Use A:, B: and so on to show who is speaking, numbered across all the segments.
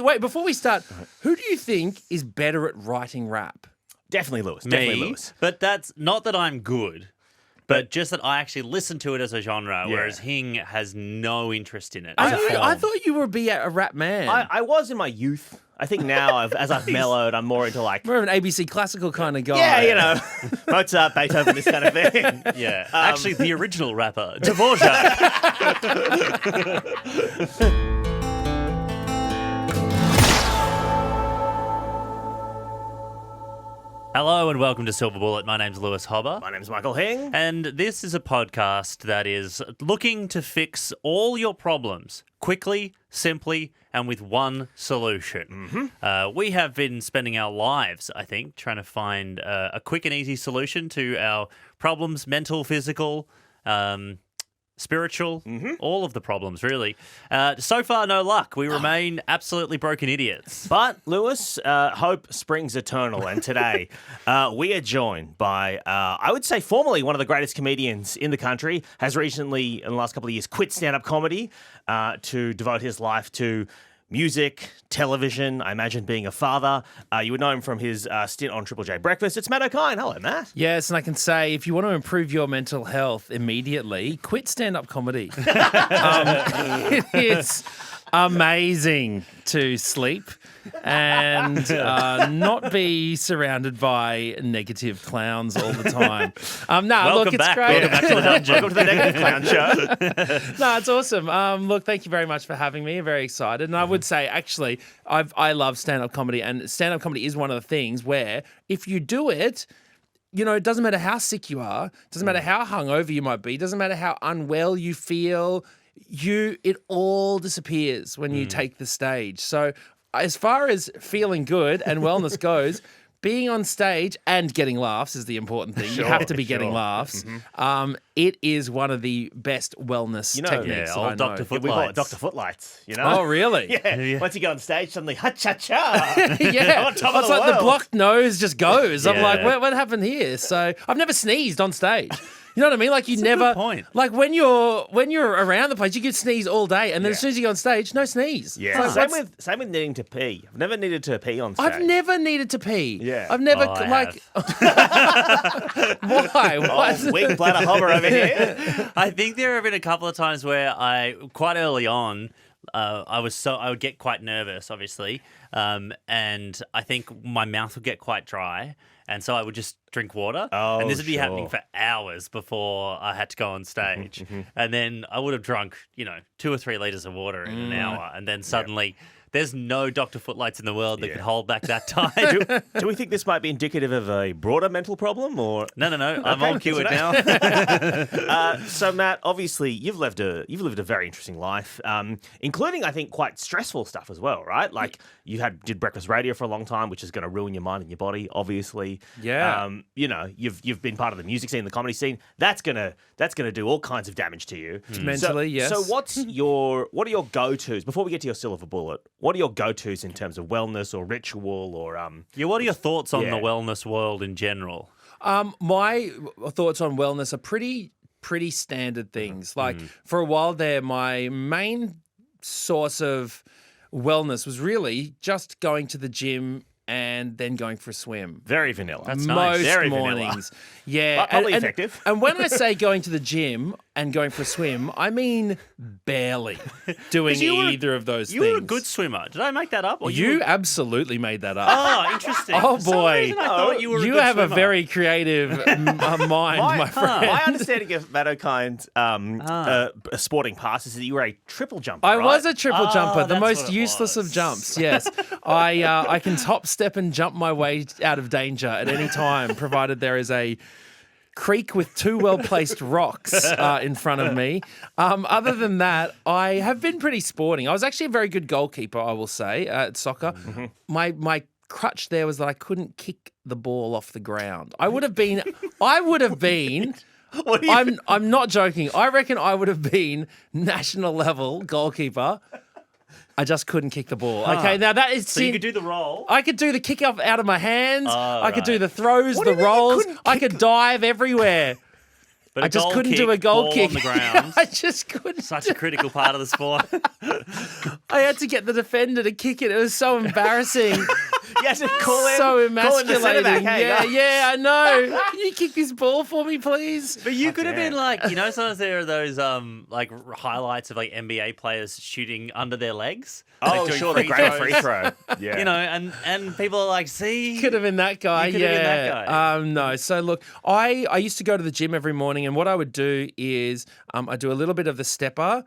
A: wait, before we start, who do you think is better at writing rap?
B: Definitely Lewis.
C: Me,
B: Definitely Lewis.
C: but that's not that I'm good, but just that I actually listen to it as a genre, whereas Hing has no interest in it.
A: I thought you would be a rap man.
B: I was in my youth. I think now, as I've mellowed, I'm more into like...
A: More of an ABC classical kind of guy.
B: Yeah, you know, Mozart, Beethoven, this kind of thing.
C: Yeah, actually, the original rapper, Dvorak. Hello and welcome to Silver Bullet. My name's Lewis Hobba.
B: My name's Michael Hing.
C: And this is a podcast that is looking to fix all your problems quickly, simply, and with one solution. We have been spending our lives, I think, trying to find a quick and easy solution to our problems, mental, physical, spiritual, all of the problems, really. So far, no luck. We remain absolutely broken idiots.
B: But, Lewis, hope springs eternal. And today, we are joined by, I would say, formerly one of the greatest comedians in the country, has recently, in the last couple of years, quit stand-up comedy to devote his life to music, television, I imagine being a father. You would know him from his stint on Triple J Breakfast. It's Matt Okine. Hello, Matt.
A: Yes, and I can say, if you want to improve your mental health immediately, quit stand-up comedy. It is amazing to sleep and not be surrounded by negative clowns all the time.
C: Welcome back.
A: Great.
C: Welcome back to the dungeon.
B: Welcome to the Negative Clown Show.
A: No, it's awesome. Look, thank you very much for having me. I'm very excited. And I would say, actually, I love stand-up comedy, and stand-up comedy is one of the things where if you do it, you know, it doesn't matter how sick you are, doesn't matter how hungover you might be, doesn't matter how unwell you feel, it all disappears when you take the stage. So as far as feeling good and wellness goes, being on stage and getting laughs is the important thing. You have to be getting laughs. It is one of the best wellness techniques.
C: old Dr.
B: We call it
C: Footlights.
B: Dr. Footlights, you know?
A: Oh, really?
B: Yeah. Once you go on stage, suddenly, ha-cha-cha.
A: Yeah.
B: On top of
A: It's
B: the
A: like the
B: world.
A: blocked nose just goes. I'm
C: Yeah.
A: like, what happened here? So I've never sneezed on stage. You know what I mean? Like you
C: That's a
A: never
C: good point.
A: Like when you're around the place, you could sneeze all day, and then as soon as you go on stage, no sneeze.
B: Yeah,
A: It's like,
B: same with needing to pee. I've never needed to pee on stage.
A: I've never needed to pee.
B: Yeah.
A: I've never
C: Oh, I
A: like. Why?
B: Oh, weak bladder hobber over here.
C: I think there have been a couple of times where quite early on, I would get quite nervous, obviously, and I think my mouth would get quite dry, and so I would just drink water, and this would be happening for hours before I had to go on stage, and then I would have drunk, 2 or 3 liters of water in an hour, and then suddenly. There's no Dr. Footlights in the world that could hold back that time.
B: Do we think this might be indicative of a broader mental problem, or
C: No. I'm all cured now.
B: so Matt? Obviously, you've lived a very interesting life, including I think quite stressful stuff as well, right? Like you did breakfast radio for a long time, which is going to ruin your mind and your body, obviously.
A: Yeah.
B: You've been part of the music scene, the comedy scene. That's gonna do all kinds of damage to you
A: Mentally, yes.
B: So what are your go-tos before we get to your silver bullet? What are your go-tos in terms of wellness or ritual or
C: What are your thoughts on
B: Yeah.
C: the wellness world in general?
A: My thoughts on wellness are pretty standard things. Like for a while there, my main source of wellness was really just going to the gym and then going for a swim.
B: very vanilla?
C: That's nice.
A: Most
B: Very
A: mornings.
B: vanilla.
A: Yeah.
B: But probably effective.
A: And when I say going to the gym and going for a swim, I mean barely doing either of those
C: You
A: things.
C: were a good swimmer. Did I make that up? Or
A: You absolutely made that up.
C: Oh, interesting.
A: Oh,
C: For some
A: boy.
C: reason I thought you were a
A: You
C: good
A: have
C: swimmer.
A: a very creative mind, my friend.
B: My understanding of Matt Okine's sporting past is that you were a triple jumper.
A: I
B: right?
A: was a triple jumper, the
C: that's
A: most
C: what it
A: useless
C: was.
A: of jumps. Yes, I can hop, step, and jump my way out of danger at any time, provided there is a creek with 2 well-placed rocks in front of me. Other than that, I have been pretty sporting. I was actually a very good goalkeeper, I will say, at soccer. My crutch there was that I couldn't kick the ball off the ground. I would have been. I'm not joking. I reckon I would have been national level goalkeeper. I just couldn't kick the ball. Okay, now that is
C: So you could do the roll.
A: I could do the kick off out of my hands. I could do
C: right.
A: the throws,
B: What do
A: the
B: you mean you
A: rolls.
B: couldn't
A: I could dive everywhere.
C: But
A: I just couldn't do a goal
C: ball
A: kick
C: on the ground.
A: I just couldn't.
C: Such a critical part of the sport.
A: I had to get the defender to kick it. It was so embarrassing.
B: You had to call in.
A: So
B: call in the centre
A: emasculating.
B: back. Hey,
A: Yeah, I know. Can you kick this ball for me, please?
C: But you could have
B: yeah.
C: been like, you know, sometimes there are those like highlights of like NBA players shooting under their legs.
B: Oh,
C: like, doing
B: sure, the
C: free
B: great
C: throws.
B: free throw. Yeah.
C: You know, and people are like, see,
A: Could have been that guy.
C: You could have been that guy.
A: No. So look, I used to go to the gym every morning, and what I would do is I do a little bit of the stepper,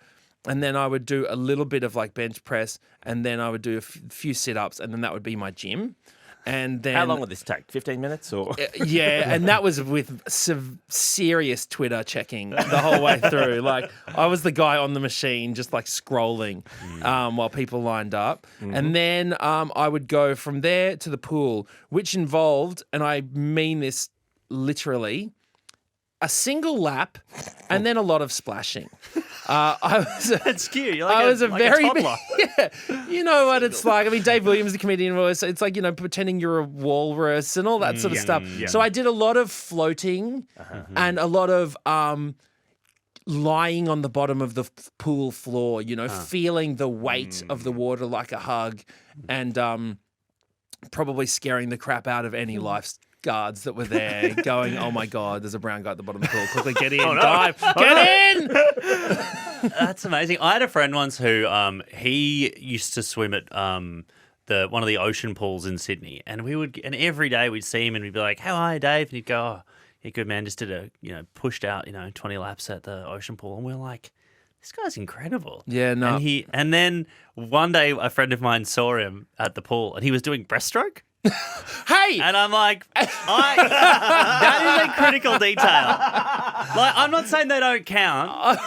A: and then I would do a little bit of like bench press, and then I would do a few sit-ups, and then that would be my gym. And then
B: How long would this take? 15 minutes or?
A: Yeah, and that was with serious Twitter checking the whole way through. Like, I was the guy on the machine just like scrolling while people lined up. And then I would go from there to the pool, which involved, and I mean this literally, a single lap and then a lot of splashing. I was
C: That's cute. You're like
A: I was a
C: like
A: very
C: a toddler.
A: yeah. You know what it's like. I mean, Dave Williams, the comedian, was it's like, you know, pretending you're a walrus and all that sort of stuff.
B: yeah.
A: So I did a lot of floating and a lot of lying on the bottom of the pool floor, you know, feeling the weight of the water like a hug, and probably scaring the crap out of any lifeguards that were there, going, "Oh my God, there's a brown guy at the bottom of the pool! Quickly get in, dive, get in!"
C: That's amazing. I had a friend once who he used to swim at the one of the ocean pools in Sydney, and every day we'd see him and we'd be like, "How are you, Dave?" And he'd go, "Oh, yeah, good man, just did pushed out 20 laps at the ocean pool," and we're like, this guy's incredible.
A: Yeah, no.
C: And then one day a friend of mine saw him at the pool and he was doing breaststroke.
A: Hey,
C: And I'm like, that is a critical detail. Like, I'm not saying they don't count,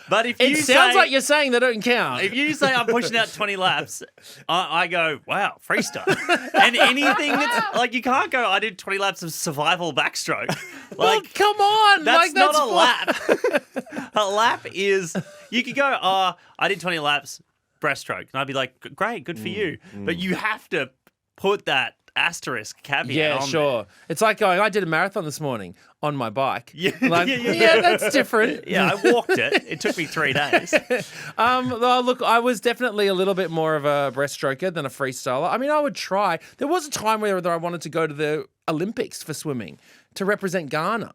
C: but if
A: it
C: you
A: sounds
C: say,
A: like you're saying they don't count.
C: if you say I'm pushing out 20 laps, I go, wow, freestyle. And anything that's like, you can't go, I did 20 laps of survival backstroke.
A: Well,
C: Like,
A: come on,
C: that's
A: like,
C: not
A: that's
C: a lap. A lap is, you could go, I did 20 laps breaststroke. And I'd be like, great, good for you. But you have to put that asterisk caveat
A: Yeah,
C: on
A: sure.
C: there.
A: It's like going, I did a marathon this morning on my bike.
C: Yeah,
A: Like,
C: yeah.
A: that's different.
C: Yeah, I walked it. It took me 3 days.
A: Well, look, I was definitely a little bit more of a breaststroker than a freestyler. I mean, I would try. There was a time where I wanted to go to the Olympics for swimming to represent Ghana.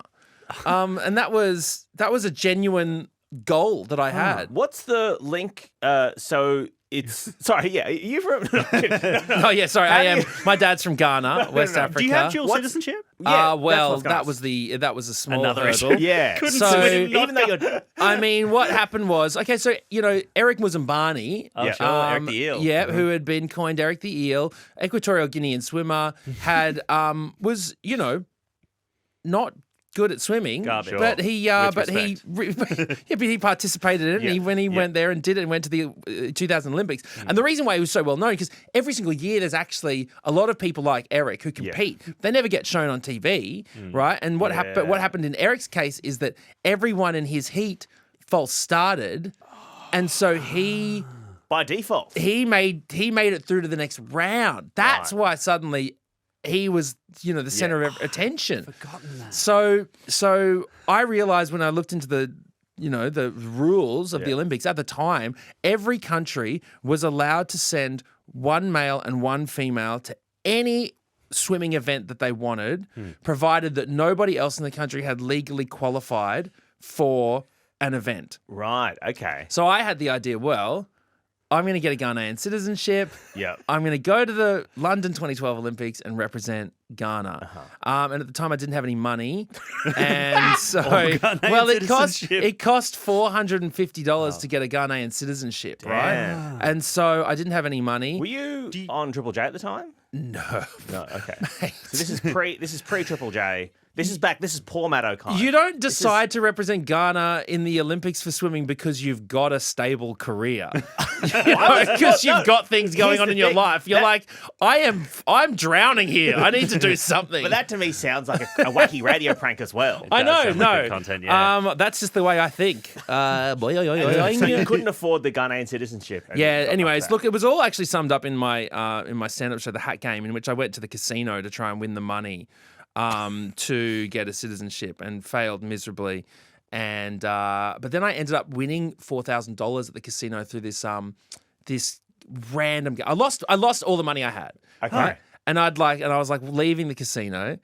A: And that was a genuine goal that I had.
B: What's the link? So it's sorry, yeah, you from?
A: Oh, yeah, sorry. I am. My dad's from Ghana, West Africa.
C: Do you have dual citizenship?
B: Yeah,
A: Well,
B: that's what I was
A: that was a small
C: Another
A: hurdle.
C: issue.
B: Yeah,
A: So-
B: even though you're
A: I mean, what happened was, okay, so, Eric Muzambani.
C: Oh,
B: Yeah.
C: sure. Eric the Eel.
A: Yeah, who had been coined Eric the Eel, Equatorial Guinean swimmer, had was not good at swimming,
C: Garbage.
A: but he
B: With
A: he participated in it.
B: Yeah.
A: And when he went there and did it and went to the 2000 Olympics. And the reason why he was so well known, because every single year there's actually a lot of people like Eric who compete. They never get shown on TV, right? And what happened? But what happened in Eric's case is that everyone in his heat false started, and so he
B: by default.
A: he made it through to the next round. That's why suddenly he was, the center of attention.
C: Forgotten that.
A: So I realized when I looked into the rules of the Olympics at the time, every country was allowed to send one male and one female to any swimming event that they wanted, provided that nobody else in the country had legally qualified for an event.
B: Right. Okay.
A: So I had the idea, well, I'm going to get a Ghanaian citizenship.
B: Yeah.
A: I'm going to go to the London 2012 Olympics and represent Ghana. And at the time, I didn't have any money, and so
C: Ghanaian
A: it cost $450 to get a Ghanaian citizenship, right?
B: Damn.
A: And so I didn't have any money.
B: Were you on Triple J at the time?
A: No.
B: No. Okay. So this is pre Triple J. This is poor Matt Okine.
A: You don't decide to represent Ghana in the Olympics for swimming because you've got a stable career. Because you've got things going
B: Here's
A: on
B: the
A: in your
B: thing.
A: life. You're like, I'm drowning here. I need to do something.
B: But that to me sounds like a wacky radio prank as well.
A: I know,
C: sound
A: no.
C: like good content, yeah.
A: That's just the way I think.
B: So you couldn't afford the Ghanaian citizenship. and
A: Yeah.
B: you got
A: Anyways,
B: that.
A: look, it was all actually summed up in my stand-up show, The Hat Game, in which I went to the casino to try and win the money to get a citizenship and failed miserably. And but then I ended up winning $4,000 at the casino through this random game. I lost all the money I had.
B: Okay.
A: Right? And I was like leaving the casino,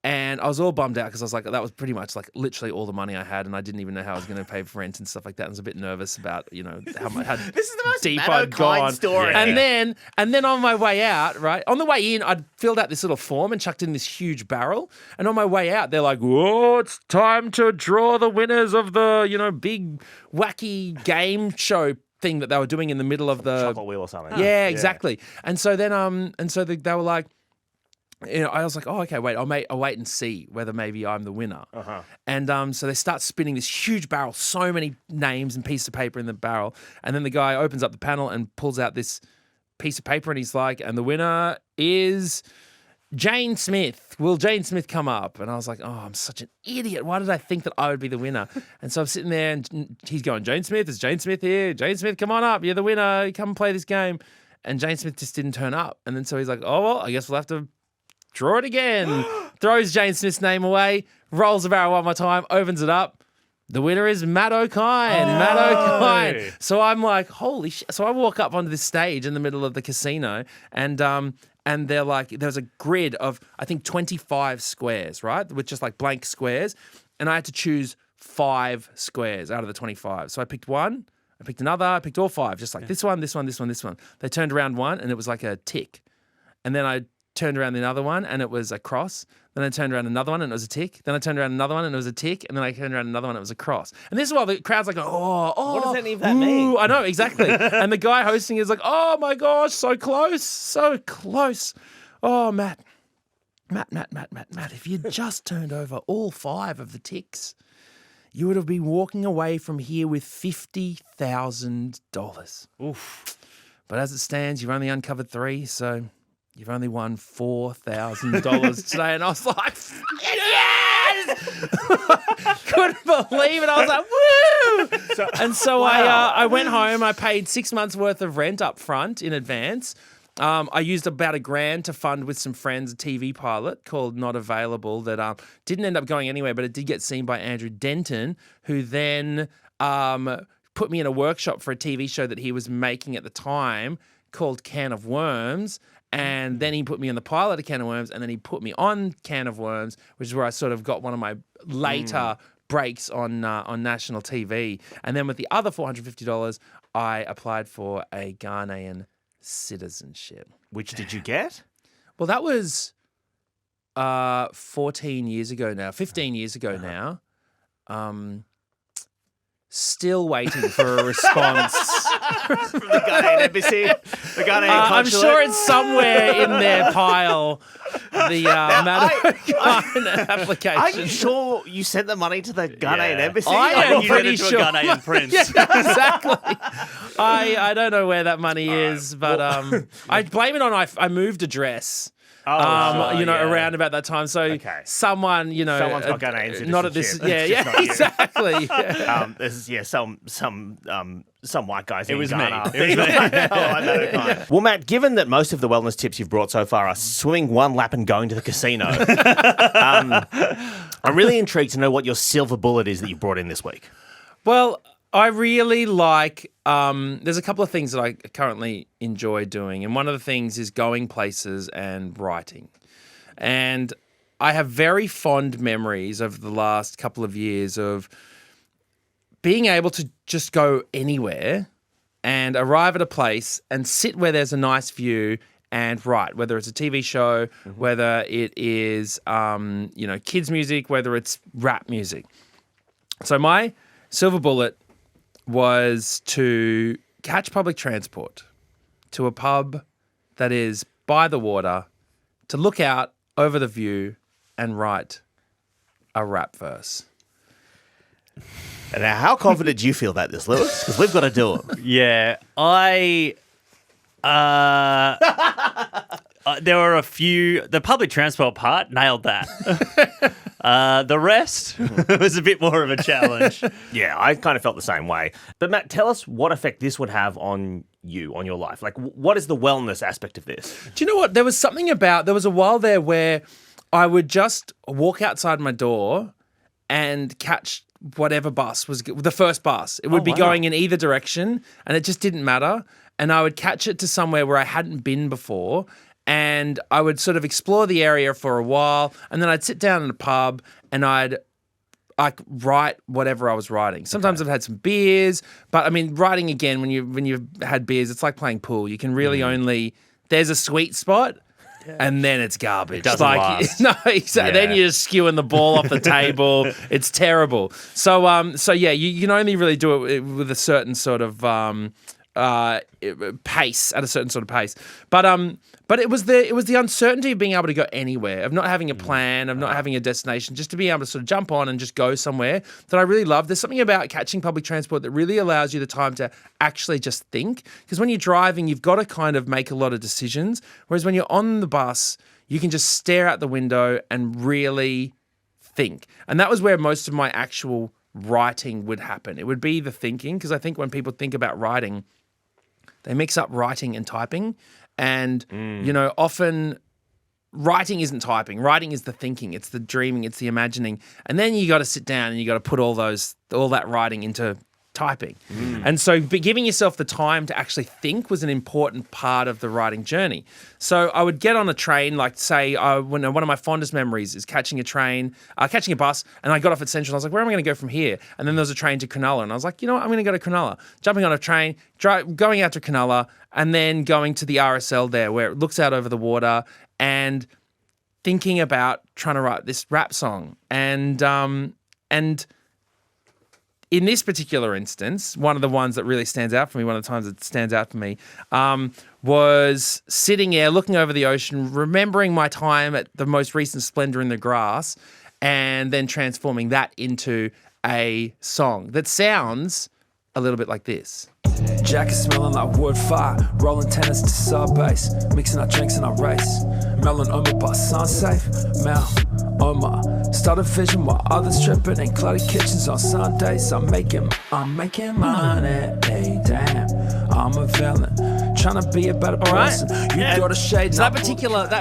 A: and I was all bummed out because I was like, that was pretty much like literally all the money I had, and I didn't even know how I was going to pay for rent and stuff like that. And I was a bit nervous about how
B: This is the most
A: deep
B: Matt
A: I'd
B: Okine
A: gone.
B: story.
A: And then on my way out, right on the way in, I'd filled out this little form and chucked in this huge barrel. And on my way out, they're like, "Whoa, it's time to draw the winners of the big wacky game show thing that they were doing in the middle of the
B: Chocolate wheel or something.
A: Yeah, exactly. And so then they were like, I was like, oh, okay, wait, I'll wait and see whether maybe I'm the winner. And so they start spinning this huge barrel, so many names and pieces of paper in the barrel. And then the guy opens up the panel and pulls out this piece of paper, and he's like, and the winner is Jane Smith. Will Jane Smith come up? And I was like, oh, I'm such an idiot. Why did I think that I would be the winner? And so I'm sitting there, and he's going, Jane Smith, is Jane Smith here? Jane Smith, come on up. You're the winner. Come and play this game. And Jane Smith just didn't turn up. And then so he's like, oh, well, I guess we'll have to draw it again. Throws Jane Smith's name away, rolls the barrel one more time, opens it up. The winner is Matt Okine. Matt Okine. So I'm like, holy shit. So I walk up onto this stage in the middle of the casino, and they're like, there's a grid of, I think, 25 squares, right? With just like blank squares. And I had to choose 5 squares out of the 25. So I picked one, I picked another, I picked all 5, just like this one, this one, this one, this one. They turned around one, and it was like a tick. And then I turned around the other one, and it was a cross. Then I turned around another one, and it was a tick. Then I turned around another one, and it was a tick. And then I turned around another one, and it was a cross. And this is why the crowd's like, oh.
B: What does any of that mean?
A: I know, exactly. And the guy hosting is like, oh my gosh, so close, so close. Oh, Matt, if you'd just turned over all 5 of the ticks, you would have been walking away from here with $50,000. Oof. But as it stands, you've only uncovered 3, so you've only won $4,000 today. And I was like, yes! Couldn't believe it. I was like, woo! So I went home. I paid 6 months worth of rent up front in advance. I used about $1,000 to fund with some friends a TV pilot called Not Available that didn't end up going anywhere, but it did get seen by Andrew Denton, who then put me in a workshop for a TV show that he was making at the time called Can of Worms. And then he put me on the pilot of Can of Worms, and then he put me on Can of Worms, which is where I sort of got one of my later breaks on national TV. And then with the other $450, I applied for a Ghanaian citizenship.
B: Which did you get?
A: Well, that was 14 years ago now, 15 years ago now. Still waiting for a response.
B: From the Ghanaian embassy? The Ghanaian consulate?
A: I'm sure it's somewhere in their pile, the Matt Okine application.
B: Are you sure you sent the money to the Ghanaian embassy?
A: I am
C: You
A: pretty
C: did it to
A: sure.
C: a Ghanaian prince.
A: Yeah, exactly. I don't know where that money is, but I blame it on I moved address. Around about that time. So someone,
B: someone's got Ghanaian
A: not at this.
B: citizenship.
A: Yeah, exactly.
B: There's some white guys.
C: It
B: in
C: was
B: Ghana.
C: me. It was me.
B: Well, Matt, given that most of the wellness tips you've brought so far are swimming one lap and going to the casino, I'm really intrigued to know what your silver bullet is that you brought in this week.
A: Well, I really like, there's a couple of things that I currently enjoy doing. And one of the things is going places and writing. And I have very fond memories of the last couple of years of being able to just go anywhere and arrive at a place and sit where there's a nice view and write, whether it's a TV show, whether it is, kids music, whether it's rap music. So my silver bullet was to catch public transport to a pub that is by the water, to look out over the view and write a rap verse.
B: And now, how confident do you feel about this, Lewis? Because we've got to do it.
C: Yeah, there were a few. The public transport part, nailed that. The rest was a bit more of a challenge.
B: Yeah, I kind of felt the same way. But Matt, tell us what effect this would have on you, on your life. Like, what is the wellness aspect of this?
A: Do you know what? There was a while there where I would just walk outside my door and catch whatever bus was the first bus. It would be
B: wow.
A: going in either direction, and it just didn't matter. And I would catch it to somewhere where I hadn't been before, and I would sort of explore the area for a while, and then I'd sit down in a pub and I'd write whatever I was writing. Sometimes I've had some beers, but I mean, writing again when you've had beers, it's like playing pool. You can really only there's a sweet spot. And then it's garbage.
C: It doesn't last.
A: No, exactly. Then you're just skewing the ball off the table. It's terrible. So yeah, you can only really do it with a certain sort of pace, at a certain sort of pace. But it was the uncertainty of being able to go anywhere, of not having a plan, of not having a destination, just to be able to sort of jump on and just go somewhere that I really love. There's something about catching public transport that really allows you the time to actually just think. Because when you're driving, you've got to kind of make a lot of decisions. Whereas when you're on the bus, you can just stare out the window and really think. And that was where most of my actual writing would happen. It would be the thinking, because I think when people think about writing, they mix up writing and typing. And, often writing isn't typing. Writing is the thinking. It's the dreaming. It's the imagining. And then you got to sit down and you got to put all that writing into typing. And so giving yourself the time to actually think was an important part of the writing journey. So I would get on a train, like say, one of my fondest memories is catching a bus, and I got off at Central. And I was like, where am I going to go from here? And then there was a train to Cronulla, and I was like, you know what, I'm going to go to Cronulla. Jumping on a train, going out to Cronulla, and then going to the RSL there, where it looks out over the water, and thinking about trying to write this rap song. And in this particular instance, one of the ones that really stands out for me, one of the times that stands out for me, was sitting there looking over the ocean, remembering my time at the most recent Splendor in the Grass, and then transforming that into a song that sounds a little bit like this.
D: Jacket smelling like wood fire, rolling tennis to sub bass, mixing our drinks in our race. Melon on my bus, unsafe. Mel on my started vision while others tripping in cluttered kitchens on Sundays. I'm making money, hey damn, I'm a villain, trying to be a better person. You got a shade.
A: So that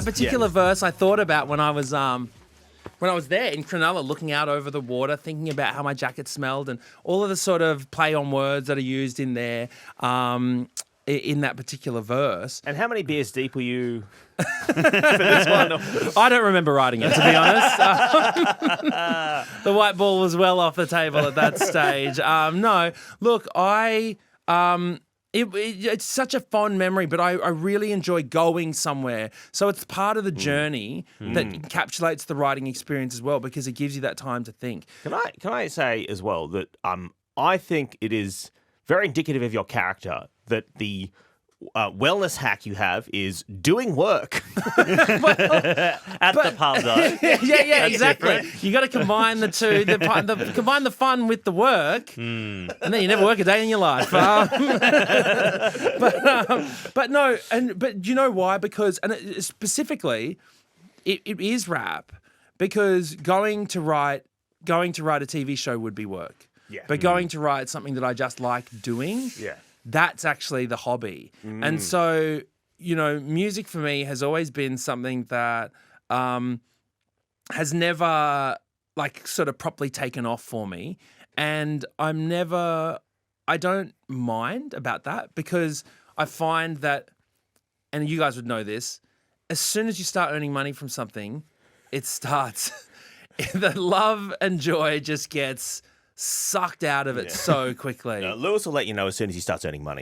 A: particular verse I thought about when I was there in Cronulla, looking out over the water, thinking about how my jacket smelled and all of the sort of play on words that are used in there, in that particular verse.
B: And how many beers deep were you for this one?
A: I don't remember writing it, to be honest. The white ball was well off the table at that stage. No, look, it's such a fond memory, but I really enjoy going somewhere. So it's part of the journey that encapsulates the writing experience as well, because it gives you that time to think.
B: Can I say as well that I think it is very indicative of your character that the wellness hack you have is doing work
C: At the pub, though.
A: yeah, exactly. You got to combine the two, combine the fun with the work, and then you never work a day in your life. But you know why? Because specifically, it is rap, because going to write a TV show would be work.
B: Yeah.
A: But going to write something that I just like doing.
B: Yeah.
A: That's actually the hobby. And so, music for me has always been something that has never sort of properly taken off for me. And I don't mind about that, because I find that, and you guys would know this, as soon as you start earning money from something, it starts, the love and joy just gets sucked out of it so quickly.
B: Lewis will let you know as soon as he starts earning money.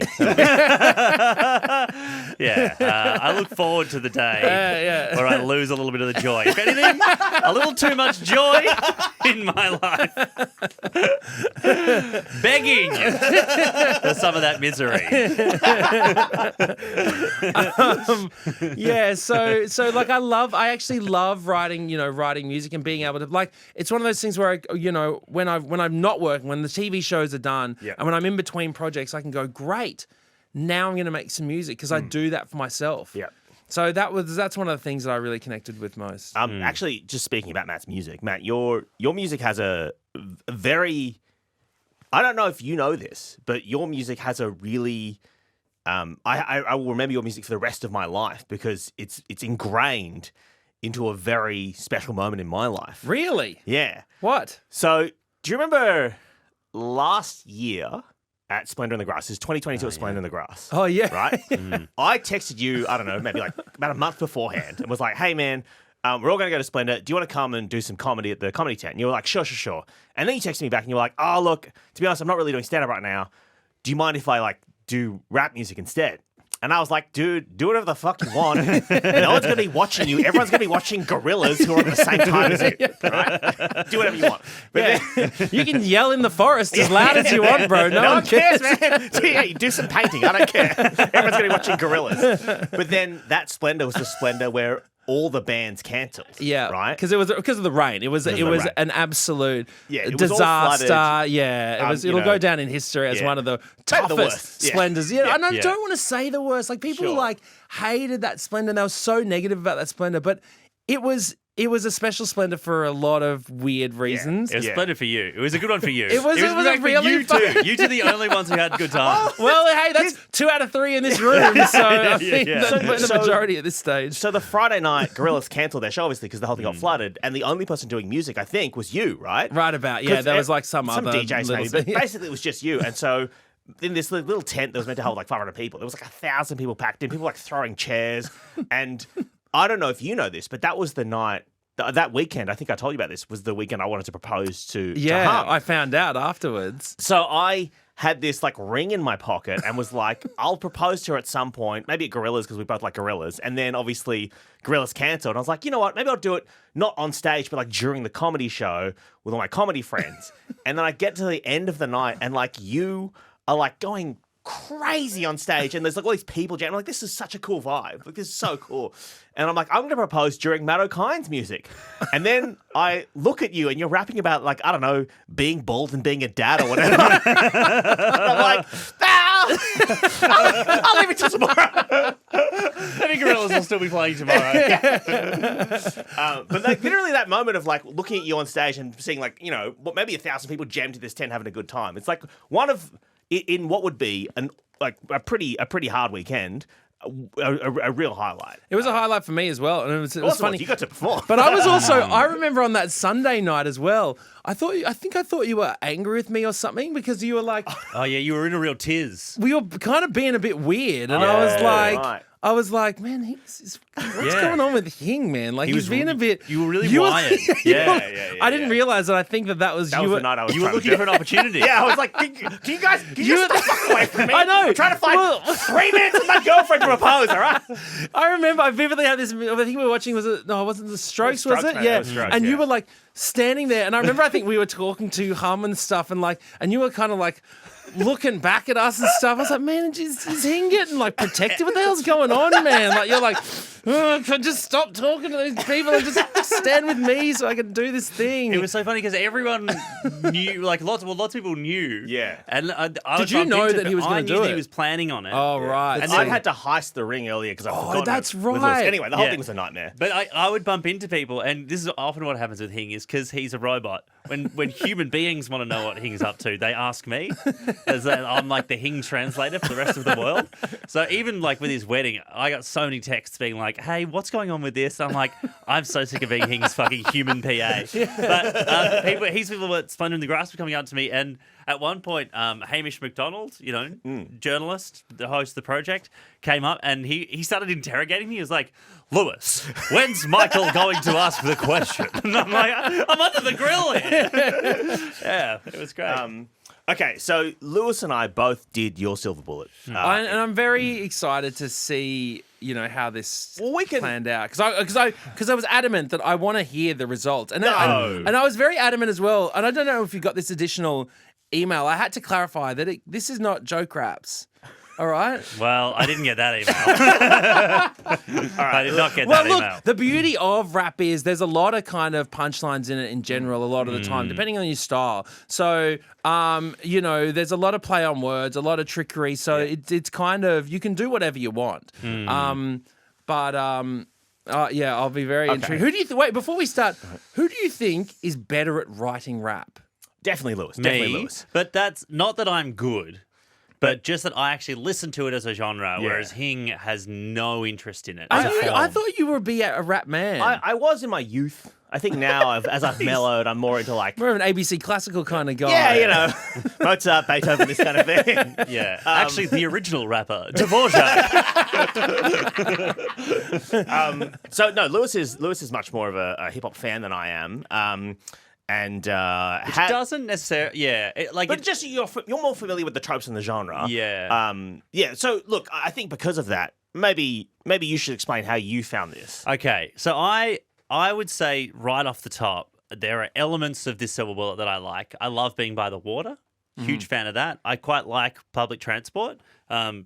C: I look forward to the day where I lose a little bit of the joy. If anything, a little too much joy in my life. Begging for some of that misery.
A: I actually love writing music and being able to, it's one of those things where when I'm not working, when the TV shows are done, and when I'm in between projects, I can go, great, now I'm going to make some music, because I do that for myself.
B: Yeah.
A: So that's one of the things that I really connected with most.
B: Actually, just speaking about Matt's music, Matt, your music has a very, I don't know if you know this, but your music has a really, I will remember your music for the rest of my life, because it's ingrained into a very special moment in my life.
A: Really?
B: Yeah.
A: What?
B: So, Do you remember last year at Splendor in the Grass? It was 2022 at Splendor in the Grass.
A: Oh, yeah.
B: Right? I texted you, I don't know, maybe like about a month beforehand and was like, hey, man, we're all going to go to Splendor. Do you want to come and do some comedy at the comedy tent? And you were like, sure. And then you texted me back and you were like, oh, look, to be honest, I'm not really doing stand-up right now. Do you mind if I like do rap music instead? And I was like, dude, do whatever the fuck you want. No one's going to be watching you. Everyone's going to be watching gorillas who are at the same time as you. Right? Do whatever you want. But then,
A: You can yell in the forest as loud as you want, bro. No one
B: cares, man. Yeah, you do some painting. I don't care. Everyone's going to be watching gorillas. But then that Splendor was the Splendor where all the bands cancelled.
A: Yeah,
B: right.
A: Because it was because of the rain. It was
B: rain.
A: an absolute
B: it was all
A: disaster.
B: flooded.
A: Yeah, it'll go down in history as one of the toughest
B: worst. Yeah.
A: Splendors. Yeah, and I
C: Yeah.
A: don't want to say the worst. Like people like hated that Splendor. And they were so negative about that Splendor, but it was a special Splendor for a lot of weird reasons.
C: It was splendid for you. It was a good one for you.
A: It was
C: great
A: really
C: for you
A: fun.
C: too. You two the only ones who had good times.
A: Well, hey, that's 2 out of 3 in this room, so I think
C: yeah.
A: that's the majority at this stage.
B: So the Friday night, Gorillaz cancelled their show, obviously, because the whole thing got flooded. And the only person doing music, I think, was you, right?
A: Right about, yeah, there was like some other
B: DJs maybe,
A: little-
B: but basically it was just you. And so in this little tent that was meant to hold like 500 people, there was like 1,000 people packed in, people like throwing chairs. And I don't know if you know this, but that was the night, that weekend, I think I told you about this, was the weekend I wanted to propose to Hum.
A: I found out afterwards.
B: So I had this like ring in my pocket and was like, I'll propose to her at some point, maybe at Gorillaz because we both like Gorillaz. And then obviously Gorillaz cancelled. And I was like, you know what? Maybe I'll do it not on stage, but like during the comedy show with all my comedy friends. And then I get to the end of the night and like you are like going crazy on stage and there's like all these people jamming. I'm like, this is such a cool vibe. Like, this is so cool. And I'm like, I'm going to propose during Matt Okine's music. And then I look at you and you're rapping about like, I don't know, being bald and being a dad or whatever. And I'm like, I'll leave it till tomorrow.
C: Maybe Gorillaz will still be playing tomorrow.
B: But like literally that moment of like looking at you on stage and seeing like, you know, maybe 1,000 people jammed to this tent having a good time. It's like one of, in what would be a pretty hard weekend, a real highlight.
A: It was a highlight for me as well, and it was funny.
B: You got to perform,
A: But I was also, I remember on that Sunday night as well, I think I thought you were angry with me or something because you were like,
C: Oh yeah, you were in a real tiz.
A: we were kind of being a bit weird, and
B: right.
A: I was like, man, what's going on with Hing, man? Like, he's being a bit.
C: You were really wired.
A: I didn't realize that. I think that was
B: That
A: you.
B: was the night I was
C: You were
B: trying
C: looking
B: to
C: for an opportunity.
B: Yeah, I was like, can you guys stop fucking away from me?
A: I know.
B: I'm trying to find 3 minutes with my girlfriend to propose, all right?
A: I remember I vividly had this. I think we were watching. It wasn't the Strokes, was it?
B: man,
A: Yeah.
B: it was Strokes,
A: And you
B: yeah.
A: were like standing there, and I remember I think we were talking to Hum and stuff, and you were kind of like looking back at us and stuff. I was like, man, is Hing getting like protected? What the hell's going on, man? Like you're like, can I just stop talking to these people and just stand with me so I can do this thing?
C: It was so funny because everyone knew, like lots of people knew.
B: Yeah.
C: And I
A: Did you know that he was going to do
C: I knew
A: it?
C: he was planning on it.
A: Oh, right.
C: And
B: I
C: then-
B: had to heist the ring earlier because I forgot.
A: that's
B: with Lewis.
A: right.
B: Anyway, the whole
C: Yeah.
B: thing was a nightmare.
C: But I would bump into people, and this is often what happens with Hing is because he's a robot. When human beings want to know what Hing's up to, they ask me, as I'm like the Hing translator for the rest of the world. So even like with his wedding, I got so many texts being like, "Hey, what's going on with this?" I'm like, I'm so sick of being Hing's fucking human PA. But people at Splendor in the Grass were coming up to me, and at one point, Hamish McDonald, journalist, the host of the project, came up and he started interrogating me. He was like, Lewis, when's Michael going to ask the question? And I'm like, I'm under the grill here. Yeah, it was great.
B: Okay, so Lewis and I both did Your Silver Bullet.
A: and I'm very excited to see, how this
B: Well, we can-
A: planned out because I was adamant that I want to hear the results, and
B: No.
A: and I was very adamant as well. And I don't know if you got this additional email. I had to clarify that this is not joke raps. All right.
C: Well, I didn't get that email. I did not get
A: Well,
C: that
A: look,
C: email.
A: the beauty of rap is there's a lot of kind of punchlines in it in general, a lot of the time, depending on your style. So, there's a lot of play on words, a lot of trickery. So it's kind of, you can do whatever you want. I'll be very intrigued. Who do you wait, before we start, who do you think is better at writing rap?
B: Definitely Lewis. Definitely
C: Me,
B: Lewis.
C: but that's not that I'm good. But just that I actually listen to it as a genre, whereas Hing has no interest in it. As a form.
A: I thought you would be a rap man.
B: I was in my youth. I think now, as I've mellowed, I'm more into like,
A: More of an ABC classical kind of guy.
B: yeah, you know, Mozart, Beethoven, this kind of thing.
C: Yeah. Actually, the original rapper, Dvorak.
B: So no, Lewis is much more of a hip hop fan than I am. And
C: Doesn't necessarily, yeah.
B: but just you're more familiar with the tropes in the genre.
C: Yeah.
B: Yeah. So look, I think because of that, maybe you should explain how you found this.
C: Okay, so I would say right off the top, there are elements of this Silver Bullet that I like. I love being by the water. Huge fan of that. I quite like public transport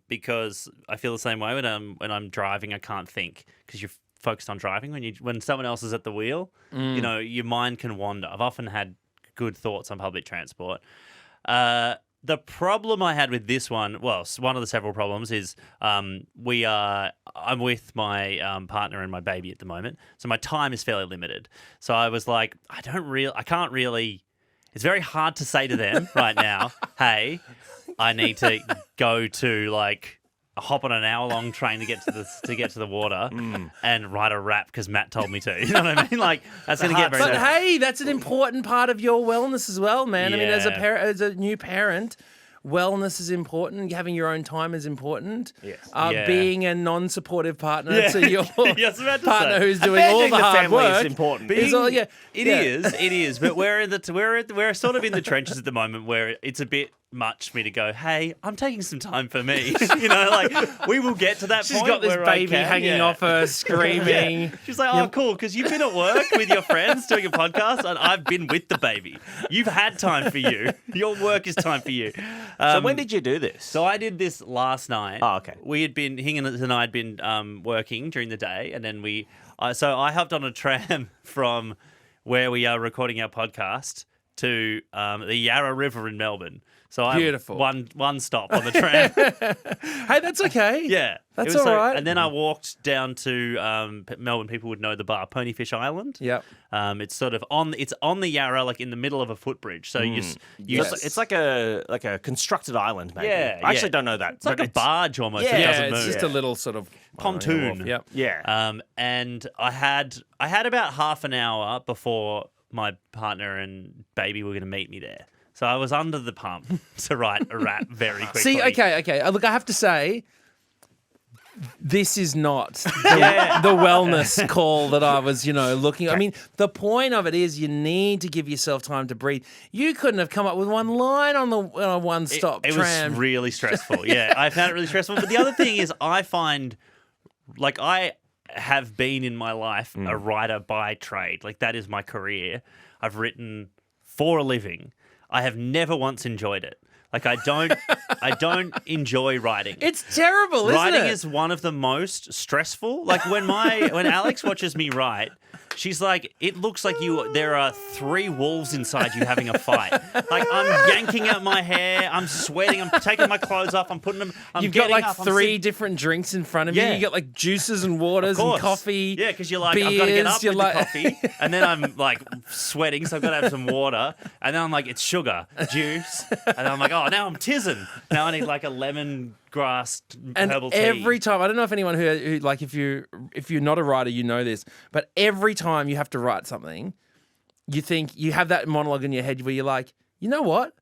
C: because I feel the same way when I'm driving. I can't think because you're focused on driving. When someone else is at the wheel, you know, your mind can wander. I've often had good thoughts on public transport. The problem I had with this one, well, one of the several problems is I'm with my partner and my baby at the moment, so my time is fairly limited. So I was like, I can't really. It's very hard to say to them right now, hey, I need to go to like hop on an hour-long train to get to the water and write a rap because Matt told me to. You know what I mean? Like that's going to get very.
A: But hey, that's an important part of your wellness as well, man. I mean, as
C: Yeah.
A: as a new parent, wellness is important. Having your own time is important.
B: Yes.
C: Yeah.
A: Being a non-supportive partner to your
C: Yes, I was about to
A: partner
C: say.
A: who's doing all
B: Abandoning
A: the hard
B: family
A: work
B: is important.
A: is all- yeah,
C: It
A: yeah.
C: is. But we're sort of in the trenches at the moment where it's a bit much for me to go, hey, I'm taking some time for me. You know, like we will get to that
A: She's
C: point.
A: got this
C: where I
A: baby
C: can,
A: hanging
C: yeah.
A: off her, screaming.
C: She's like, oh, cool, because you've been at work with your friends doing a podcast, and I've been with the baby. You've had time for you. Your work is time for you.
B: So when did you do this?
C: So I did this last night.
B: Oh, okay.
C: Hing and I had been working during the day, and then so I hopped on a tram from where we are recording our podcast to the Yarra River in Melbourne. So I
A: Beautiful.
C: one stop on the tram.
A: Hey, that's okay.
C: Yeah,
A: That's
C: It was
A: all right.
C: And then I walked down to Melbourne. People would know the bar, Ponyfish Island.
A: Yep.
C: It's sort of on the Yarra, like in the middle of a footbridge. So you
A: Yes.
B: It's like a constructed island, maybe.
C: Yeah,
B: I actually
C: yeah.
B: don't know that.
C: It's like a barge almost.
B: Yeah,
C: that
A: Yeah,
C: doesn't
A: it's
C: move.
A: just a little sort of
C: Pontoon.
A: Yep.
B: Yeah.
C: And I had about half an hour before my partner and baby were going to meet me there. So I was under the pump to write a rap very quickly.
A: See, okay. Look, I have to say, this is not the wellness call that I was, looking at. I mean, the point of it is you need to give yourself time to breathe. You couldn't have come up with one line on the one-stop
C: It
A: tram.
C: was really stressful. Yeah, I found it really stressful. But the other thing is I find, like, I have been in my life a writer by trade. Like, that is my career. I've written for a living. I have never once enjoyed it. Like I don't enjoy writing.
A: It's terrible, isn't
C: Writing
A: it?
C: is one of the most stressful. Like when Alex watches me write, she's like, it looks like there are 3 wolves inside you having a fight. Like I'm yanking out my hair, I'm sweating, I'm taking my clothes off, I'm putting them.
A: You've got like
C: up, I'm
A: 3
C: sitting-
A: different drinks in front of
C: Yeah.
A: you. You got like juices and waters
C: Of
A: and
C: course.
A: coffee.
C: Yeah, because you're like,
A: beers,
C: I've got to get up
A: you're
C: with
A: like-
C: the coffee, and then I'm like sweating, so I've got to have some water, and then I'm like, it's sugar, juice, and then I'm like, oh, now I'm tizzing. Now I need like a lemongrass
A: And
C: herbal tea.
A: every time, I don't know if anyone who like if you're not a writer, you know this, but every time you have to write something, you think you have that monologue in your head where you're like, you know what?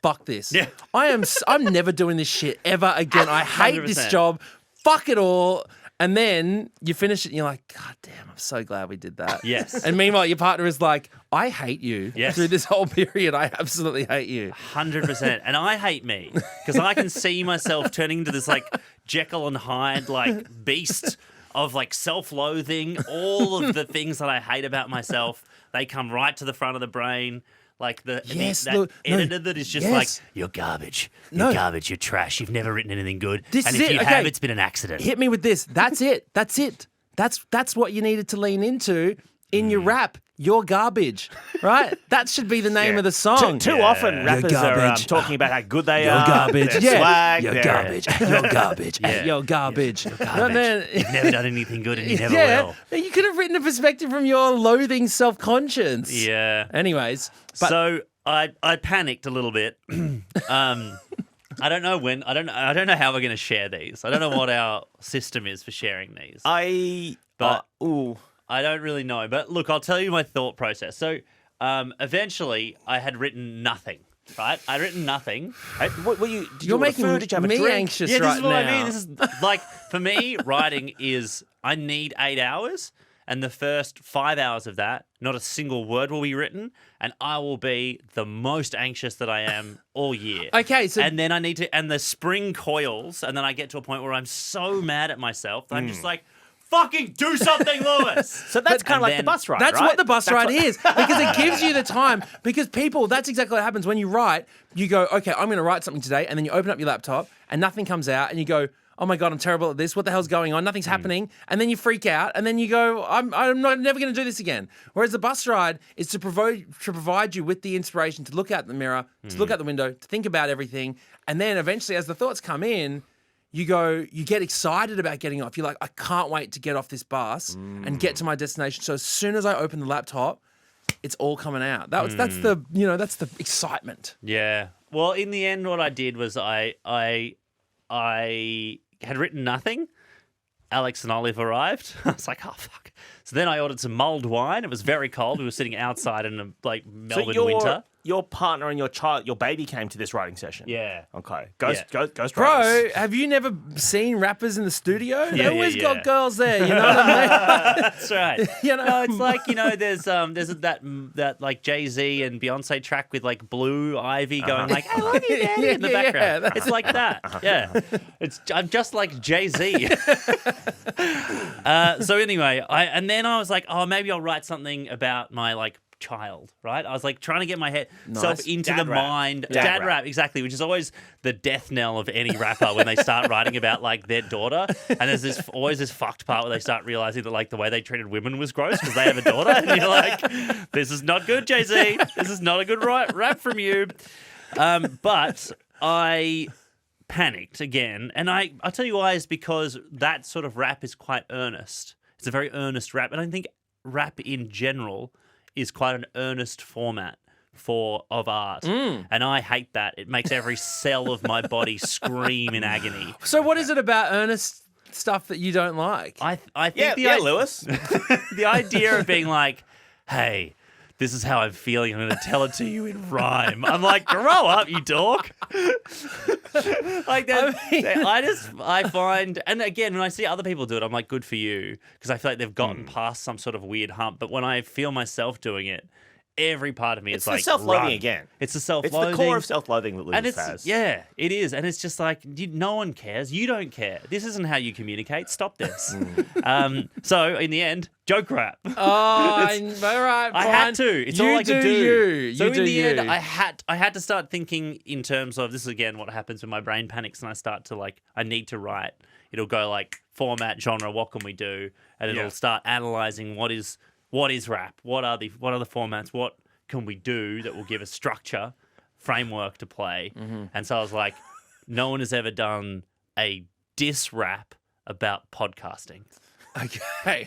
A: Fuck this.
C: Yeah.
A: I'm never doing this shit ever again. I hate this
C: 100%.
A: job. Fuck it all. And then you finish it and you're like, God damn, I'm so glad we did that.
C: Yes.
A: And meanwhile, your partner is like, I hate you.
C: Yes.
A: Through this whole period, I absolutely hate you.
C: 100%. And I hate me because I can see myself turning into this like Jekyll and Hyde like beast of like self-loathing. All of the things that I hate about myself, they come right to the front of the brain. Like that editor that is just like, you're garbage. You're garbage. You're trash. You've never written anything good.
A: This
C: and
A: is
C: if
A: it,
C: you
A: okay.
C: have, it's been an accident.
A: Hit me with this. That's it. That's it. That's what you needed to lean into in your rap. You're garbage, right? That should be the name of the song.
B: Too often rappers are
A: garbage.
B: talking about how good they
A: You're
B: are.
A: garbage.
B: Their
A: Yeah.
B: swag,
A: You're
B: their-
A: garbage. You're garbage.
C: Yeah.
A: You're garbage.
C: You're
A: No,
C: garbage.
A: man.
C: You've never done anything good and you never
A: Yeah,
C: will.
A: you could have written a perspective from your loathing self-conscience.
C: Yeah.
A: Anyways, but
C: So I panicked a little bit. I don't know when. I don't know how we're going to share these. I don't know what our system is for sharing these.
B: I
C: But- I don't really know. But look, I'll tell you my thought process. So eventually I had written nothing, right? I'd written nothing.
B: Were you? Did you
A: You're
B: order
A: making
B: food? Did you have a
A: me
B: drink?
A: anxious
C: Yeah, this
A: right
C: is what
A: now.
C: I mean. This is like, for me, writing is, I need 8 hours. And the first 5 hours of that, not a single word will be written, and I will be the most anxious that I am all year.
A: Okay, so
C: And then I need to, and the spring coils, and then I get to a point where I'm so mad at myself that I'm just like, fucking do something, Lewis.
B: So that's kind of like the
C: then-
B: bus ride,
A: That's
B: right?
A: what the bus ride
B: what-
A: is, because it gives you the time. Because people, that's exactly what happens when you write. You go, okay, I'm going to write something today, and then you open up your laptop, and nothing comes out, and you go, oh my God, I'm terrible at this. What the hell's going on? Nothing's happening. And then you freak out, and then you go, I'm never going to do this again. Whereas the bus ride is to provide you with the inspiration to look out the mirror, to look out the window, to think about everything, and then eventually, as the thoughts come in, you get excited about getting off. You're like, I can't wait to get off this bus and get to my destination. So as soon as I open the laptop, it's all coming out. That's the excitement.
C: Yeah. Well, in the end, what I did was I had written nothing. Alex and Olive arrived. I was like, oh, fuck. So then I ordered some mulled wine. It was very cold. We were sitting outside in Melbourne winter.
B: Your partner and your baby came to this writing session.
C: Yeah.
B: Okay. Ghost
A: Bro,
B: writers.
A: have you never seen rappers in the studio?
C: Yeah,
A: They always
C: yeah.
A: got girls there, you know what I mean?
C: That's right.
A: You know?
C: No, it's like, there's that like Jay-Z and Beyonce track with like Blue Ivy going like, I love you, Daddy, in the
A: Yeah,
C: background.
A: that's-
C: It's like that. Yeah. I'm just like Jay-Z. So anyway, and then I was like, oh, maybe I'll write something about my like child, right? I was like trying to get my head self into
B: Dad
C: the
B: rap.
C: mind.
B: Dad
C: Dad
B: rap.
C: rap, exactly, which is always the death knell of any rapper when they start writing about like their daughter. And there's always this fucked part where they start realizing that like the way they treated women was gross because they have a daughter. And you're like, this is not good, Jay-Z. This is not a good rap from you. But I panicked again. And I'll tell you why, is because that sort of rap is quite earnest. It's a very earnest rap. And I think rap in general is quite an earnest format of art. And I hate that. It makes every cell of my body scream in agony.
A: So what is it about earnest stuff that you don't like?
C: I think
B: Lewis.
C: the idea of being like, hey, this is how I'm feeling. I'm going to tell it to you in rhyme. I'm like, grow up, you dork. Like that. I find, and again, when I see other people do it, I'm like, good for you, because I feel like they've gotten past some sort of weird hump. But when I feel myself doing it, every part of me is like,
B: the self-loathing
C: run.
B: again.
C: It's the
B: It's
C: self-loathing.
B: the core of self-loathing that
C: And
B: Lewis
C: it's,
B: has.
C: yeah, it is. And it's just like, no one cares. You don't care. This isn't how you communicate. Stop this. So in the end, joke rap.
A: Oh, all right,
C: I had to. It's
A: you
C: all I could do.
A: You
C: So
A: do
C: in the
A: you.
C: end, I had to start thinking in terms of, this is again what happens when my brain panics and I start to like, I need to write. It'll go like format, genre, what can we do? And it'll start analyzing what is rap? What are the formats? What can we do that will give a structure, framework to play? And so I was like, no one has ever done a diss rap about podcasting.
A: Okay.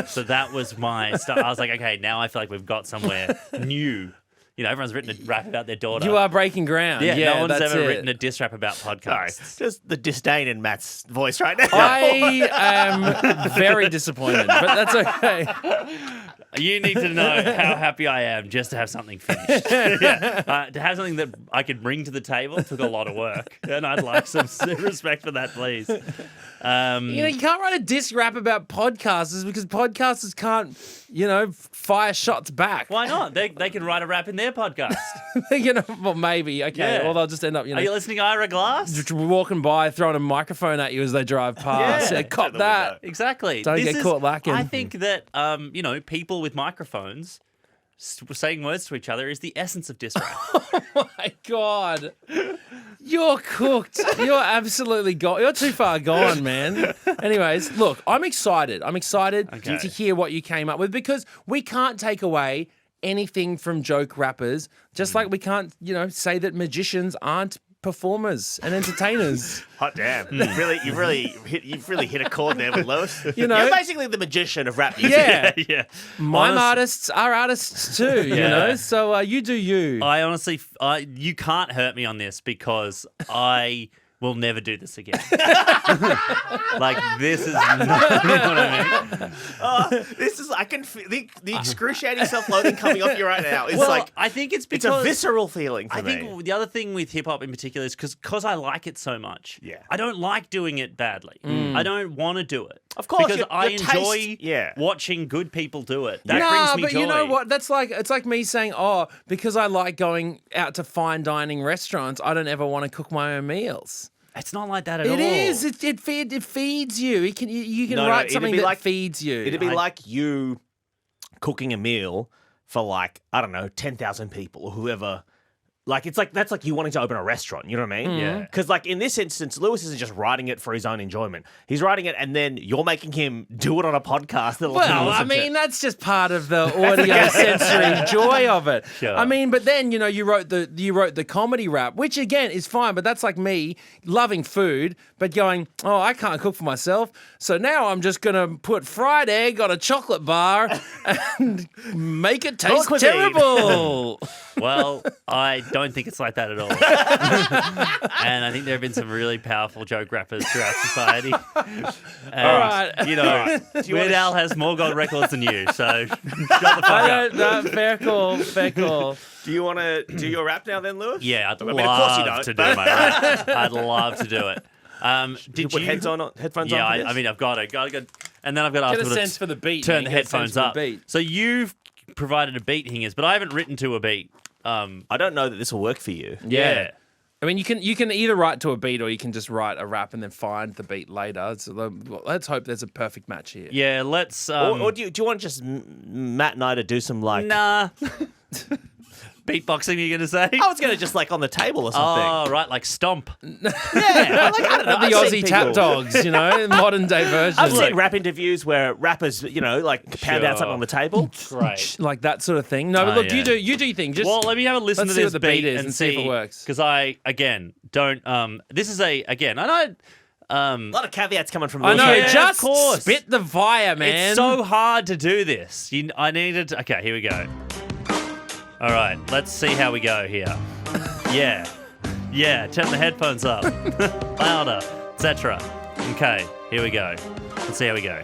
C: So that was my stuff. I was like, okay, now I feel like we've got somewhere new. Everyone's written a rap about their daughter.
A: You are breaking ground.
C: Yeah, no one's
A: that's
C: ever
A: it.
C: written a diss rap about
B: Sorry,
C: podcasts.
B: just the disdain in Matt's voice right now.
A: I am very disappointed, but that's okay.
C: You need to know how happy I am just to have something finished. To have something that I could bring to the table took a lot of work, and I'd like some respect for that, please.
A: You can't write a diss rap about podcasters because podcasters can't, fire shots back.
C: Why not? They can write a rap in their podcast.
A: Well, maybe. Okay.
C: Yeah.
A: Or they'll just end up,
C: Are you listening, Ira Glass?
A: walking by, throwing a microphone at you as they drive past.
C: Yeah.
A: Yeah, cop
B: Out the
A: that.
B: window.
C: Exactly.
A: Don't get caught lacking.
C: I think that people with microphones saying words to each other is the essence of diss rap.
A: Oh my God. You're cooked. You're absolutely gone. You're too far gone, man. Anyways, look, I'm excited.
C: Okay.
A: To hear what you came up with because we can't take away anything from joke rappers, just like we can't, say that magicians aren't performers and entertainers.
B: Hot damn! You've really hit a chord there with Lewis.
A: You know?
B: You're basically the magician of rap music.
A: Yeah.
C: Yeah.
A: Mime
C: Honest-
A: artists are artists too,
C: Yeah.
A: So you do you.
C: I honestly, you can't hurt me on this because I we'll never do this again. Like, this is not, you know what I mean?
B: This is, I can feel the excruciating self-loathing coming off you right now. It's like,
C: I think it's
B: it's
C: because
B: a visceral feeling for
C: I
B: me.
C: think the other thing with hip hop in particular is because I like it so much.
B: Yeah.
C: I don't like doing it badly. I don't want to do it.
B: Of course,
C: because I enjoy
B: yeah.
C: watching good people do it. That
A: Nah,
C: brings me
A: but
C: joy.
A: you know what? It's like me saying, "Oh, because I like going out to fine dining restaurants, I don't ever want to cook my own meals."
C: It's not like that at all.
A: It is. It feeds you. You can
B: No,
A: write
B: it'd
A: something
B: be
A: that
B: like-
A: feeds you.
B: It'd be like you cooking a meal for like, I don't know, 10,000 people or whoever. Like, it's like, that's like you wanting to open a restaurant, you know what I mean?
C: Yeah.
B: Because like in this instance, Lewis isn't just writing it for his own enjoyment. He's writing it and then you're making him do it on a podcast. That
A: Well, I mean, that's just part of the audio sensory joy of it.
C: Sure.
A: I mean, but then, you wrote the comedy rap, which again is fine, but that's like me loving food, but going, "Oh, I can't cook for myself. So now I'm just going to put fried egg on a chocolate bar and make it taste
B: cuisine.
A: terrible."
C: Well, I don't think it's like that at all. And I think there have been some really powerful joke rappers throughout society. And,
A: All right.
C: You know, Weird Al has more gold records than you, so shut the fuck up.
A: No, fair call, fair call.
B: Do you want to do your rap now then, Lewis?
C: Yeah, I'd
B: I mean, of course you
C: love
B: don't,
C: to do
B: but-
C: my rap. I'd love to do it.
B: You put headphones on.
C: Yeah,
B: For this?
C: I mean, I've got it. And then I've got to
A: Get a
C: ask
A: sense for the beat.
C: turn
A: man.
C: the
A: Get a sense
C: headphones
A: for the
C: up.
A: beat.
C: So you've provided a beat, Hingers, but I haven't written to a beat.
B: I don't know that this will work for you.
A: Yeah. I mean, you can either write to a beat or you can just write a rap and then find the beat later. So let's hope there's a perfect match here.
C: Yeah, let's.
B: Or do you want just Matt and I to do some like?
C: Nah. Beatboxing, you're going to say?
B: I was going to just like on the table or something.
C: Oh, right, like Stomp.
B: Yeah, I don't know.
A: The
B: I've
A: Aussie
B: seen
A: Tap
B: people-
A: Dogs, modern day version.
B: I've seen rap interviews where rappers, like pound out
C: Sure.
B: something on the table.
C: Great.
A: like that sort of thing. No, but look,
C: yeah.
A: you do your thing. Just
C: Well, let me have a listen
A: let's
C: to
A: see
C: this
A: what the beat is
C: and
A: and see if it works.
C: Because I, again, don't. This is again, I know.
B: A lot of caveats coming from
A: I know.
B: Lewis.
C: Yeah,
A: just
C: of course.
A: spit the fire, man.
C: It's so hard to do this. I needed. Okay, here we go. All right, let's see how we go here. Yeah. Turn the headphones up, louder, etc. Okay, here we go. Let's see how we go.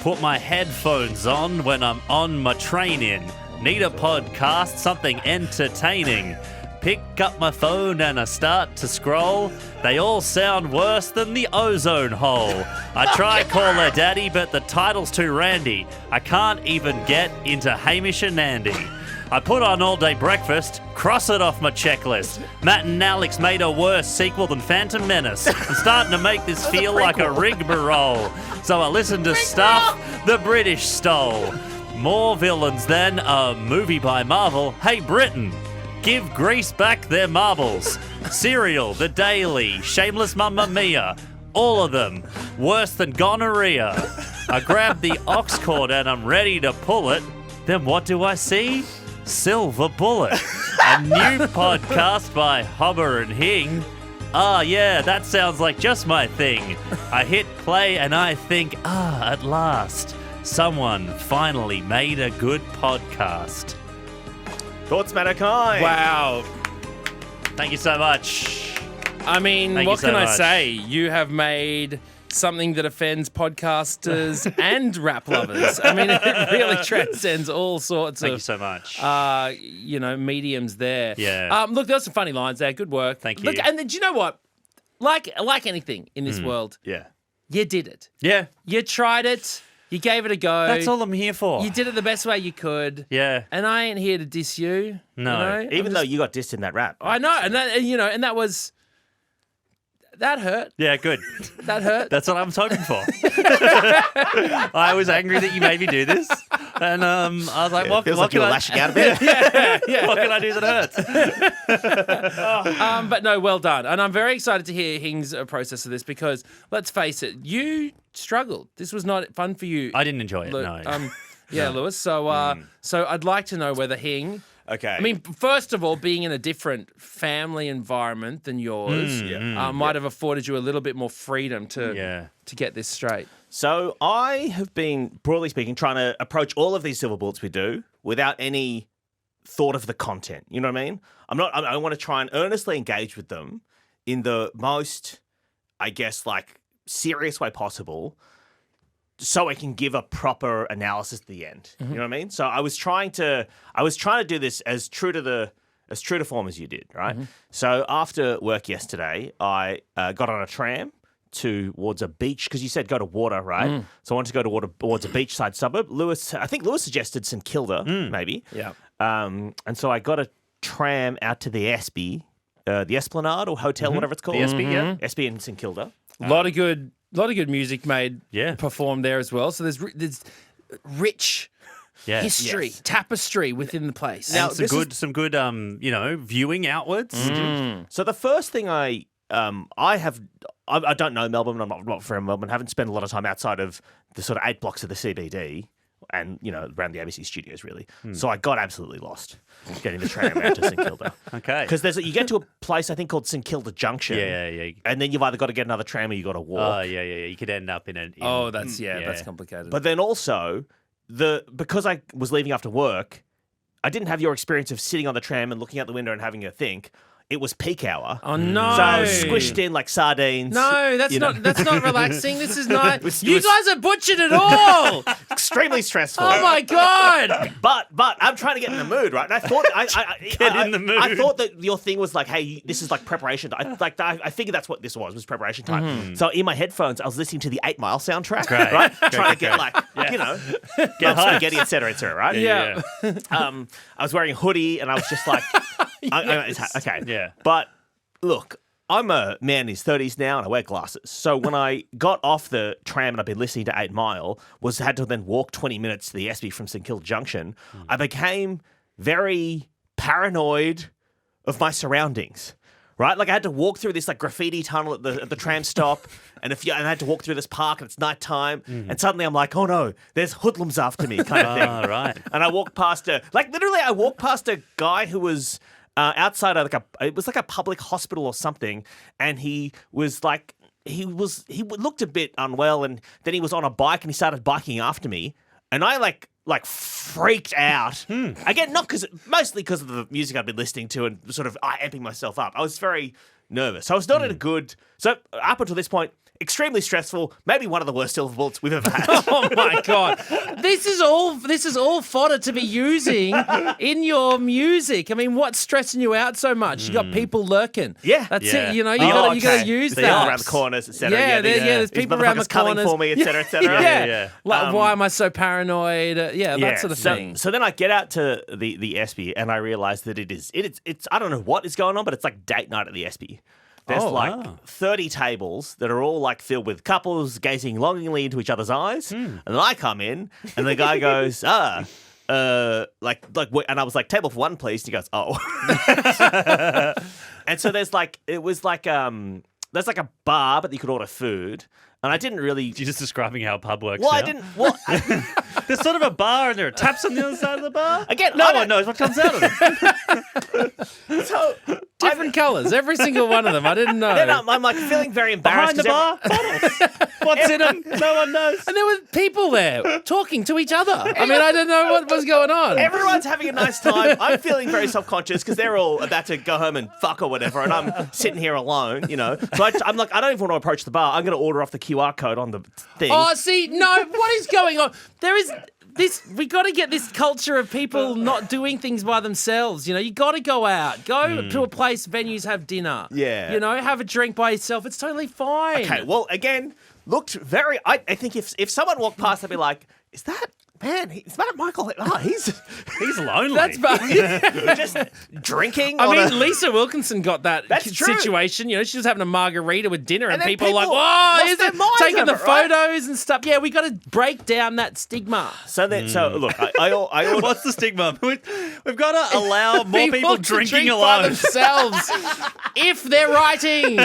C: Put my headphones on when I'm on my training. Need a podcast, something entertaining. Pick up my phone and I start to scroll. They all sound worse than the ozone hole. I try call her daddy, but the title's too randy. I can't even get into Hamish and Andy. I put on All Day Breakfast, cross it off my checklist. Matt and Alex made a worse sequel than Phantom Menace. I'm starting to make this feel like a rigmarole. So I listened to stuff the British stole. More villains than a movie by Marvel. Hey, Britain, give Greece back their marbles. Serial, The Daily, Shameless Mamma Mia. All of them worse than gonorrhea. I grab the aux cord and I'm ready to pull it. Then what do I see? Silver Bullet, a new podcast by Hobba and Hing. Ah, yeah, that sounds like just my thing. I hit play and I think, at last, someone finally made a good podcast.
B: Thoughts, Matt Okine?
A: Wow.
C: Thank you so much.
A: I mean,
C: Thank you
A: what
C: so
A: can I
C: much.
A: say? You have made something that offends podcasters and rap lovers. I mean, it really transcends all sorts
C: Thank you
A: of
C: so much.
A: mediums there.
C: Yeah.
A: Look, there were some funny lines there. Good work.
C: Thank
A: Look,
C: you.
A: and then, do you know what? Like anything in this world,
B: Yeah.
A: you did it.
C: Yeah,
A: You tried it. You gave it a go.
C: that's all I'm here for.
A: You did it the best way you could.
C: Yeah.
A: And I ain't here to diss you.
C: No.
B: Even though you got dissed in that rap.
A: I know, and that was that hurt.
C: Yeah, good.
A: That hurt.
C: That's what I was hoping for. I was angry that you made me do this. And I was like, what
B: Feels like you
C: can
B: were
C: I
B: lashing out a bit.
C: what can I do that hurts?
A: But no, well done. And I'm very excited to hear Hing's process of this because, let's face it, you struggled. This was not fun for you.
C: I didn't enjoy it,
A: Lu-
C: no.
A: Lewis. So, so I'd like to know whether Hing.
B: Okay.
A: I mean, first of all, being in a different family environment than yours might have afforded you a little bit more freedom to get this straight.
B: So I have been, broadly speaking, trying to approach all of these silver bullets we do without any thought of the content. You know what I mean? I want to try and earnestly engage with them in the most, I guess, like serious way possible, so I can give a proper analysis at the end. You know what I mean? So I was trying to do this as true to form as you did, right? So after work yesterday, I got on a tram towards a beach because you said go to water, right? So I wanted to go towards a beachside suburb. I think Lewis suggested St Kilda, maybe.
A: Yeah.
B: And so I got a tram out to the Espy, the Esplanade or hotel, whatever it's called.
C: The Espy, yeah.
B: Espy in St Kilda.
A: A lot of good music made, performed there as well. So there's rich history, tapestry within the place.
C: Now, some good, viewing outwards.
B: So the first thing I don't know Melbourne. I'm not from Melbourne. Haven't spent a lot of time outside of the sort of 8 blocks of the CBD. And, around the ABC studios, really. So I got absolutely lost getting the tram out to St Kilda.
C: Okay.
B: Because you get to a place, I think, called St Kilda Junction.
C: Yeah.
B: And then you've either got to get another tram or you've got to walk.
C: Oh, yeah. You could end up in
A: that's complicated.
B: But then also, because I was leaving after work, I didn't have your experience of sitting on the tram and looking out the window and having a think. It was peak hour.
A: Oh no!
B: So I was squished in like sardines.
A: No, that's not relaxing. This is not. You guys have butchered it all.
B: Extremely stressful.
A: Oh my god!
B: But I'm trying to get in the mood, right? And I thought
C: in the mood.
B: I thought that your thing was like, hey, this is like preparation. I figured that's what this was preparation time. So in my headphones, I was listening to the 8 Mile soundtrack,
C: Great.
B: right? Trying to get get spaghetti, etc., right?
A: Yeah.
B: I was wearing a hoodie, and I was just like, okay,
C: Yeah.
B: But look, I'm a man in his 30s now and I wear glasses. So when I got off the tram and I've been listening to 8 Mile, had to then walk 20 minutes to the Espy from St Kilda Junction, I became very paranoid of my surroundings. Right? Like I had to walk through this like graffiti tunnel at the tram stop and I had to walk through this park and it's nighttime and suddenly I'm like, oh no, there's hoodlums after me kind of thing.
C: Oh, right.
B: And I walked past I walked past a guy who was outside of it was like a public hospital or something, and he looked a bit unwell, and then he was on a bike and he started biking after me, and I like freaked out. Again, mostly because of the music I'd been listening to and sort of amping myself up. I was very nervous. I was not in a good. So up until this point, extremely stressful. Maybe one of the worst silver bullets we've ever had.
A: Oh my god! This is all fodder to be using in your music. I mean, what's stressing you out so much? You got people lurking.
B: Yeah,
A: that's
C: yeah.
A: it. You got to use
B: the
A: that
B: around the corners, etc.
A: Yeah, there's people around the
B: coming
A: corners
B: for me, etc., etc.
A: Yeah. Like, why am I so paranoid? That sort of thing.
B: So then I get out to the Espy and I realize that it's I don't know what is going on, but it's like date night at the Espy. There's 30 tables that are all like filled with couples gazing longingly into each other's eyes. And then I come in and the guy goes, and I was like, table for one, please. And he goes, oh. And so there's like a bar, but you could order food. And I didn't really.
C: You're just describing how a pub works.
B: Well,
C: now.
B: I didn't. Well,
C: there's sort of a bar and there are taps on the other side of the bar.
B: Again,
C: no one knows what comes out of it.
B: So
A: different colours, every single one of them. I didn't know.
B: Then I'm like feeling very embarrassed.
C: Behind the bar, bottles. What's in them? No one knows.
A: And there were people there talking to each other. I mean, I didn't know what was going on.
B: Everyone's having a nice time. I'm feeling very self-conscious because they're all about to go home and fuck or whatever, and I'm sitting here alone, So I'm like, I don't even want to approach the bar. I'm going to order off the QR code on the thing.
A: Oh, see, no, what is going on? There is this. We got to get this culture of people not doing things by themselves. You got to go out, go to a place, venues, have dinner.
B: Yeah.
A: Have a drink by yourself. It's totally fine.
B: Okay, well, again, looked very. I think if someone walked past, I'd be like, is that? Man, it's Matt Michael. Oh, he's
C: lonely.
A: That's bad.
B: just drinking.
A: I mean, Lisa Wilkinson got that
B: true.
A: situation. She was having a margarita with dinner, and
B: then
A: people were like,
B: people
A: "Whoa,
B: lost their minds
A: taking the
B: over it, right?
A: photos and stuff." Yeah, we got to break down that stigma.
B: So look, I ordered.
C: What's the stigma? We've got to allow more people
A: to
C: drinking
A: drink
C: alone
A: by themselves if they're writing.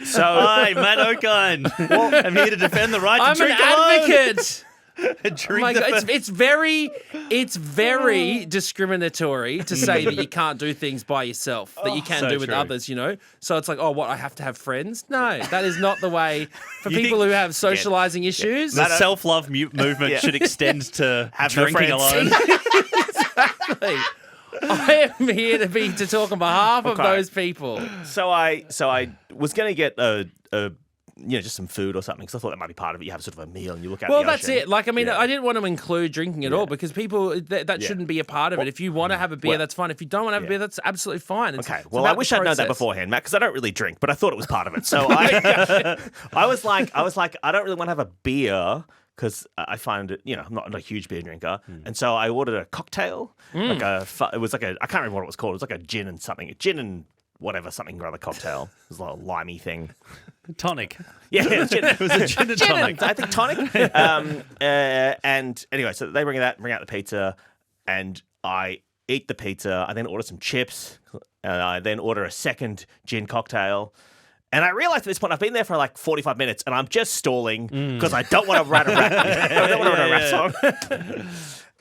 B: So
C: hi, Matt Okine. I'm here to defend the right to
A: I'm
C: drink
A: an
C: alone.
A: advocate.
C: Drink
A: Oh my God, it's very discriminatory to say that you can't do things by yourself that you can
C: so
A: do with
C: true.
A: others. So it's like, oh, what? I have to have friends? No, that is not the way for people who have socializing issues.
C: The self-love movement should extend to
B: Have no
C: drinking
B: friends.
C: alone.
A: Exactly. I am here to talk on behalf of those people.
B: So I was going to get a just some food or something, because I thought that might be part of it. You have sort of a meal and you look out.
A: Well,
B: the
A: that's
B: ocean.
A: it. Like, I mean, I didn't want to include drinking at all, because people that shouldn't be a part of it. If you want to have a beer, that's fine. If you don't want to have a beer, that's absolutely fine.
B: Okay. Well, I wish I'd known that beforehand, Matt, because I don't really drink, but I thought it was part of it. So I was like, I don't really want to have a beer, because I find it, I'm not a huge beer drinker. And so I ordered a cocktail. It was like I can't remember what it was called. It was like a gin and whatever, something or other cocktail. It was a little limey thing.
C: Tonic.
B: Yeah, it
C: was a gin and tonic.
B: I think tonic. And anyway, so they bring out the pizza, and I eat the pizza. I then order some chips. I then order a second gin cocktail. And I realized at this point I've been there for like 45 minutes, and I'm just stalling because I don't want to write a rap. I don't want to write a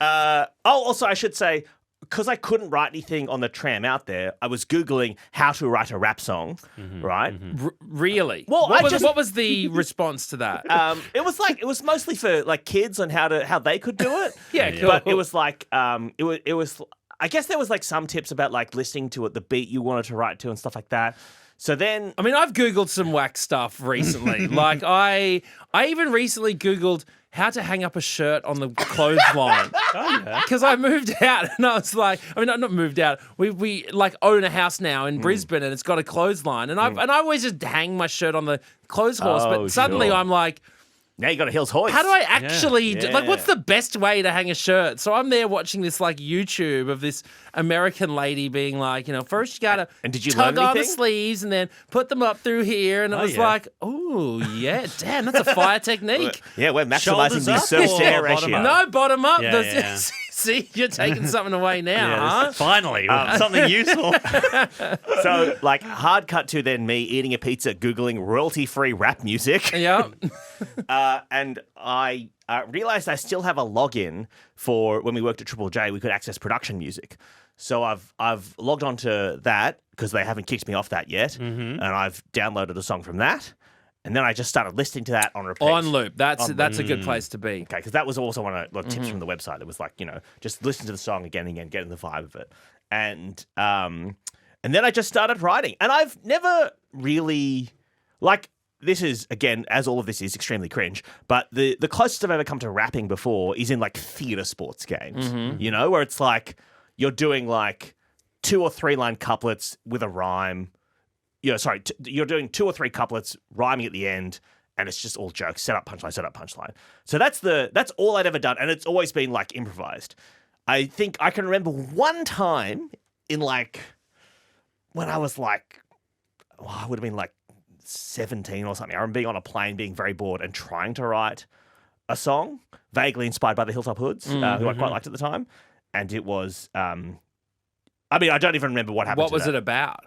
B: rap song. Also, I should say, because I couldn't write anything on the tram out there, I was Googling how to write a rap song, right?
A: Really?
B: Well,
A: what was the response to that?
B: It was mostly for like kids on how they could do it.
A: Yeah, cool.
B: But it was like it was I guess there was like some tips about like listening to it, the beat you wanted to write to and stuff like that. So then,
A: I mean, I've Googled some whack stuff recently. Like I even recently Googled how to hang up a shirt on the clothesline. Because I moved out and I was like, I mean, not moved out. We like own a house now in Brisbane, and it's got a clothesline, and I always just hang my shirt on the clothes horse. But suddenly I'm like,
B: now you got a Hills hoist.
A: how do I actually do, like, what's the best way to hang a shirt? So I'm there watching this like YouTube of this American lady being like, first you gotta
B: did you
A: tug
B: learn
A: on the
B: anything?
A: sleeves and then put them up through here, and it was like, oh yeah, damn, that's a fire technique.
B: Yeah, we're maximizing
C: Shoulders
B: the
C: up
B: surface-to-air
C: or
B: ratio.
C: bottom
A: No, bottom up.
C: Yeah.
A: See, you're taking something away now, huh?
C: Finally, something useful.
B: So, like, hard cut to then me eating a pizza, Googling royalty-free rap music.
A: Yeah.
B: And I realized I still have a login for when we worked at Triple J, we could access production music. So I've logged on to that because they haven't kicked me off that yet. And I've downloaded a song from that. And then I just started listening to that on repeat.
A: On loop. That's a good place to be.
B: Okay, because that was also one of the tips from the website. It was like, just listen to the song again and again, get in the vibe of it. And then I just started writing. And I've never really, like, this is, again, as all of this is, extremely cringe, but the closest I've ever come to rapping before is in, like, theatre sports games, where it's like you're doing, like, 2 or 3 line couplets with a rhyme. You're doing 2 or 3 couplets, rhyming at the end, and it's just all jokes. Set up, punchline. So that's all I'd ever done, and it's always been like improvised. I think I can remember one time in like when I was like, I would have been like 17 or something. I remember being on a plane, being very bored, and trying to write a song vaguely inspired by the Hilltop Hoods, who I quite liked at the time, and it was. I don't even remember what happened.
A: What was it about?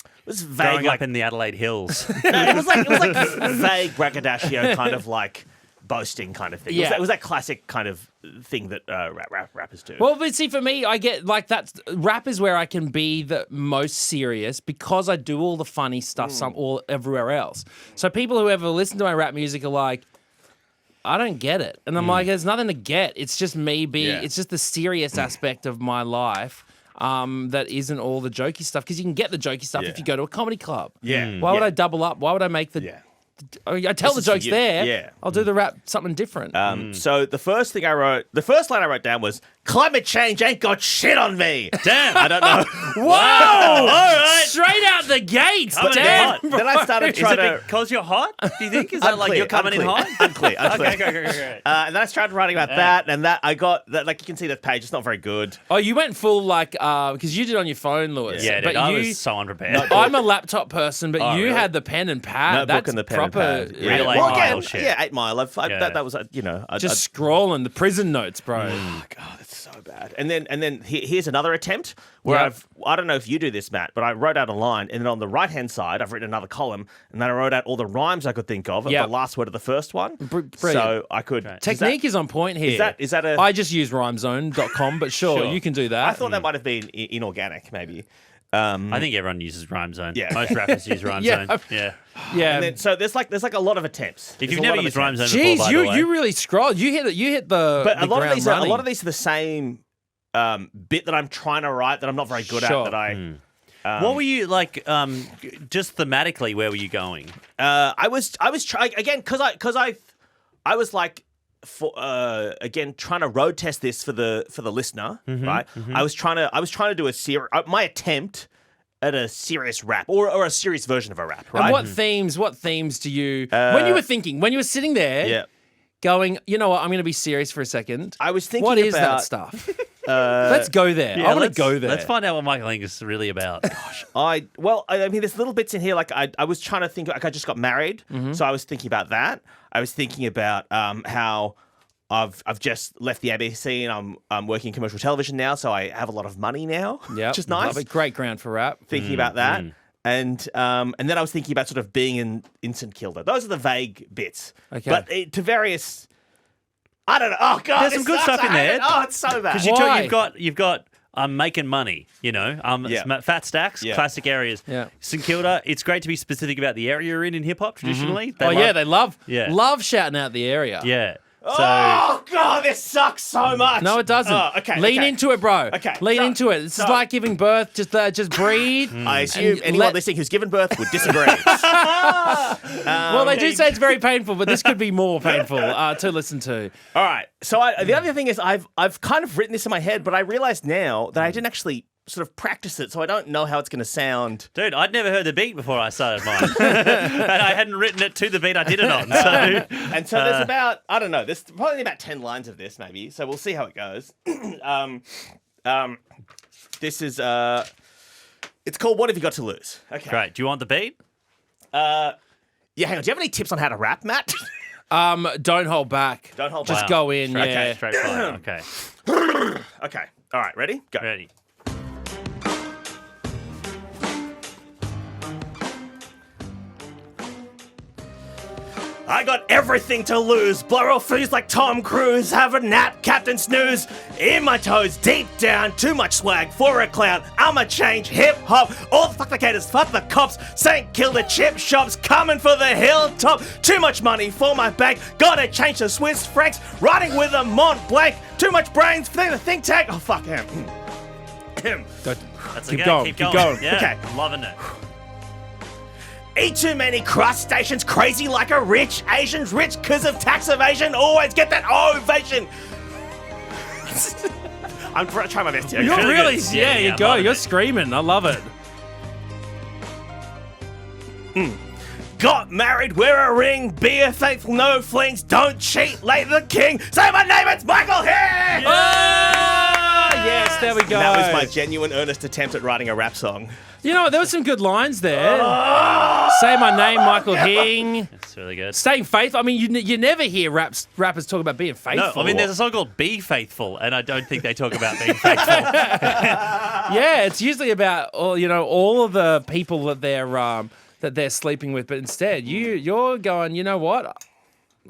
B: It was vague,
C: Growing
B: like,
C: up in the Adelaide Hills.
B: it was like vague braggadocio kind of like boasting kind of thing.
A: Yeah.
B: It was that classic kind of thing that rappers do.
A: Well, but see, for me, I get like rap is where I can be the most serious because I do all the funny stuff everywhere else. So people who ever listen to my rap music are like, I don't get it. And I'm like, there's nothing to get. It's just me being, it's just the serious aspect of my life. That isn't all the jokey stuff, because you can get the jokey stuff if you go to a comedy club.
B: Yeah.
A: Why would I double up? Why would I make the?
B: Yeah.
A: I tell the
B: This is for
A: jokes
B: you.
A: there.
B: Yeah.
A: I'll do the rap something different.
B: So the first line I wrote down was, climate change ain't got shit on me.
C: Damn.
B: I don't know.
A: Whoa! All right, straight out the gates.
C: Coming in
A: Damn.
C: hot.
B: Then I started
C: Is
B: trying
C: it
B: to...
C: because you're hot? Do you think? Is that like you're coming in hot?
B: Unclear.
C: Okay, great.
B: And then I started writing about that, and that I got that. Like, you can see the page; it's not very good.
A: Oh, you went full like because you did on your phone, Lewis.
C: Yeah,
A: but
C: dude, I was so unprepared.
A: I'm a laptop person, but you
C: really?
A: had the pen and pad.
B: Notebook
A: That's
B: and the pen
A: proper.
B: and pad.
C: Real 8
B: Well,
C: Mile
B: again,
C: shit.
B: yeah, 8 Mile.
C: Yeah.
B: That was
A: Just scrolling the prison notes, bro.
B: Oh god, that's so bad. And then here's another attempt where I don't know if you do this, Matt, but I wrote out a line, and then on the right hand side I've written another column, and then I wrote out all the rhymes I could think of the last word of the first one.
A: Brilliant.
B: So I could
A: Technique is on point here.
B: Is that a?
A: I just use rhymezone.com, but sure, you can do that.
B: I thought that might have been inorganic, maybe.
C: I think everyone uses RhymeZone.
B: Yeah.
C: Most rappers use RhymeZone.
A: Yeah.
C: Yeah.
A: Yeah.
B: And then, so there's like a lot of attempts.
C: If
B: There's
C: you've
B: a lot
C: never
B: of
C: used
B: attempts.
C: RhymeZone before,
A: Jeez,
C: by the way.
A: you really scrolled. You hit the
B: But
A: the
B: a lot
A: ground
B: of these
A: running.
B: are the same bit that I'm trying to write that I'm not very good at.
A: Sure.
B: That I
C: What were you like? Just thematically, where were you going?
B: I was trying again because I was like again trying to road test this for the listener, right? I was trying to do a serious my attempt at a serious rap or a serious version of a rap, right?
A: And what themes do you when you were thinking, when you were sitting there
B: Yeah.
A: going, you know what, I'm going to be serious for a second.
B: I was thinking
A: what is that
B: about-
A: stuff? Let's go there. I want to go there.
C: Let's find out what Michael Hing is really about.
B: I mean, there's little bits in here. Like I was trying to think. Like I just got married, so I was thinking about that. I was thinking about how I've just left the ABC and I'm working in commercial television now, so I have a lot of money now, which is nice.
A: Love it. Great ground for rap.
B: Thinking about that, and then I was thinking about sort of being in St Kilda. Those are the vague bits.
A: Okay.
B: But to various, I don't know. Oh god,
C: There's some good stuff in there.
B: Oh, it's so bad.
C: Because you've got making money, fat stacks,
B: Yeah.
C: classic areas.
A: Yeah.
C: St Kilda, it's great to be specific about the area you're in hip hop traditionally.
A: They love
C: Yeah.
A: shouting out the area.
C: Yeah. So
B: Oh god, this sucks so much.
A: No, it doesn't.
B: Oh, okay.
A: Lean
B: okay.
A: into it, bro.
B: Okay,
A: Lean
B: so-
A: into it. This is
B: so-
A: like giving birth. Just breathe.
B: I assume
A: And
B: anyone
A: let-
B: listening who's given birth would disagree.
A: Well, they do say it's very painful, but this could be more painful to listen to.
B: All right. So the other thing is I've kind of written this in my head, but I realized now that I didn't actually sort of practice it, so I don't know how it's going to sound.
C: dude, I'd never heard the beat before I started mine. And I hadn't written it to the beat I did it on. So
B: And so there's about, I don't know, there's probably about 10 lines of this maybe, so we'll see how it goes. This is, it's called What Have You Got to Lose? Okay.
C: great. Do you want the beat?
B: Yeah, hang on. Do you have any tips on how to rap, Matt?
A: Don't hold back.
B: Don't hold
A: Just
B: back.
A: go in.
C: Straight,
A: Yeah.
C: straight fire. Okay.
B: Okay. All right, ready? Go.
C: Ready.
B: I got everything to lose. Blow off fools like Tom Cruise. Have a nap, Captain Snooze. In my toes, deep down. Too much swag for a clown. I'ma change hip hop. All the fuck the gators, fuck the cops. St. Kilda chip shops. Coming for the hilltop. Too much money for my bank. Gotta change to Swiss francs. Riding with a Mont Blanc. Too much brains for the think tank. Oh, fuck him.
C: That's
A: Keep
C: okay.
A: going,
C: Keep
A: keep
C: going.
A: going.
C: Yeah,
B: Okay.
C: I'm loving it.
B: Eat too many crustaceans, crazy like a rich Asian's rich cause of tax evasion. Always get that ovation. I'm trying my best here.
A: You're
C: Really
A: really,
C: good.
A: yeah,
C: Yeah,
A: you go.
C: loving
A: You're
C: it.
A: screaming. I love it.
B: Got married, wear a ring, be a faithful, no flings, don't cheat, late the king. Say my name, it's Michael Hing!
A: Ah, yes, there we go.
B: That was my genuine, earnest attempt at writing a rap song.
A: You know, there were some good lines there. Say my name, Michael Hing.
C: It's really good.
A: Staying faithful. I mean, you never hear rappers talk about being faithful.
C: No, I mean, there's a song called Be Faithful, and I don't think they talk about being faithful.
A: Yeah, it's usually about all of the people that they're sleeping with, but instead you're going, you know what?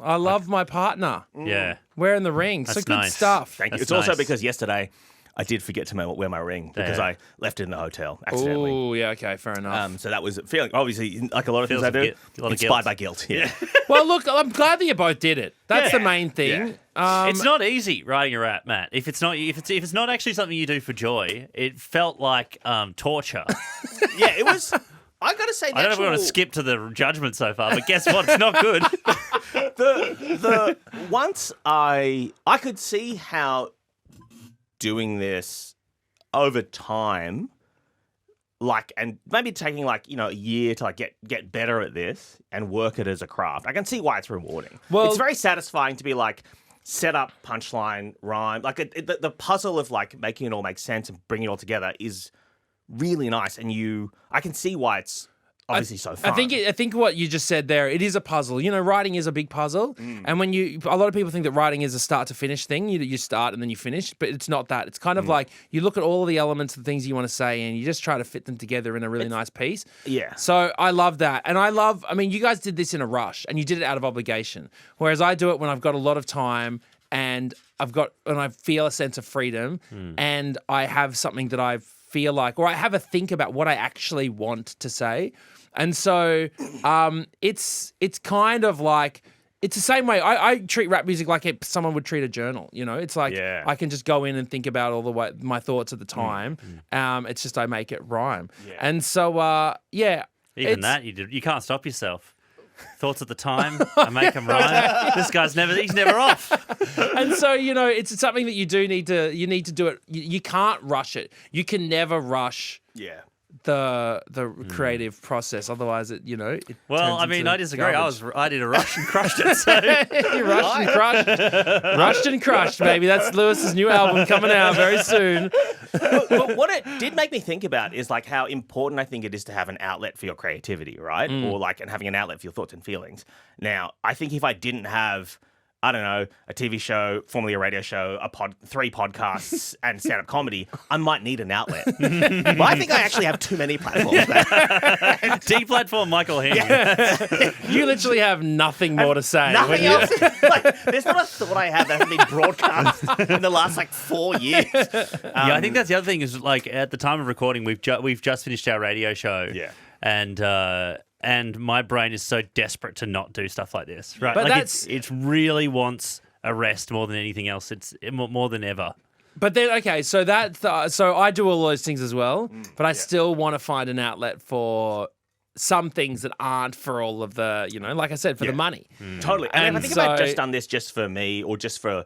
A: I love my partner.
C: Yeah.
A: Wearing the ring. So
C: That's
A: good
C: nice.
A: stuff.
B: Thank you.
C: That's
B: it's also
C: nice.
B: because yesterday I did forget to wear my ring because
C: Yeah.
B: I left it in the hotel accidentally.
A: Oh, yeah, okay, fair enough.
B: So that was feeling, obviously, like a lot of things
C: Feels
B: I
C: of
B: do,
C: a lot of
B: inspired
C: guilt.
B: by guilt. Yeah.
A: Well, look, I'm glad that you both did it. That's
C: Yeah.
A: the main thing.
C: It's not easy writing a rap, Matt. If it's not actually something you do for joy, it felt like torture.
B: Yeah, it was. I gotta say,
C: I don't know if we want to skip to the judgment so far, but guess what? It's not good.
B: the once I could see how doing this over time, like, and maybe taking like a year to like get better at this and work it as a craft. I can see why it's rewarding.
A: Well-
B: it's very satisfying to be like set up, punchline, rhyme, like the puzzle of like making it all make sense and bringing it all together is really nice, and I can see why it's obviously so fun.
A: I think what you just said there, it is a puzzle. Writing is a big puzzle, and when a lot of people think that writing is a start to finish thing. You start and then you finish, but it's not that. It's kind of like you look at all of the elements of the things you want to say, and you just try to fit them together in a really nice piece.
B: Yeah.
A: So I love that, and I mean, you guys did this in a rush, and you did it out of obligation, whereas I do it when I've got a lot of time and I feel a sense of freedom, and I have something that I feel like, or I have a think about what I actually want to say. And so it's kind of like It's the same way. I treat rap music like someone would treat a journal. You know, it's like
B: Yeah.
A: I can just go in and think about all my thoughts at the time. It's just I make it rhyme.
B: Yeah.
A: And so,
C: Even that, you can't stop yourself. Thoughts at the time, I make them rhyme. This guy's he's never off.
A: And so, it's something that you need to do it. You can't rush it. You can never rush
B: Yeah.
A: the creative process. Otherwise, it
C: Well,
A: turns
C: I mean,
A: into
C: I disagree.
A: garbage.
C: I did a rush and crushed it. So
A: You rushed and crushed. Rushed and crushed, baby. That's Lewis's new album coming out very soon.
B: But what it did make me think about is like how important I think it is to have an outlet for your creativity, right? Or like and having an outlet for your thoughts and feelings. Now, I think if I didn't have, I don't know, a TV show, formerly a radio show, 3 podcasts, and stand-up comedy, I might need an outlet. But I think I actually have too many platforms.
C: deplatform Michael Hing.
A: You literally have nothing more to say.
B: Nothing else. Like, there's not a thought I have that hasn't been broadcast in the last 4 years.
C: Yeah, I think that's the other thing is like at the time of recording, we've just finished our radio show.
B: Yeah.
C: And my brain is so desperate to not do stuff like this, right?
A: But
C: like it really wants a rest more than anything else. It's more than ever.
A: But then, okay, so so I do all those things as well, but I still want to find an outlet for some things that aren't for all of the, like I said, for the money.
B: Totally. And
A: And
B: I think if I'd
A: so-
B: just done this just for me or just for,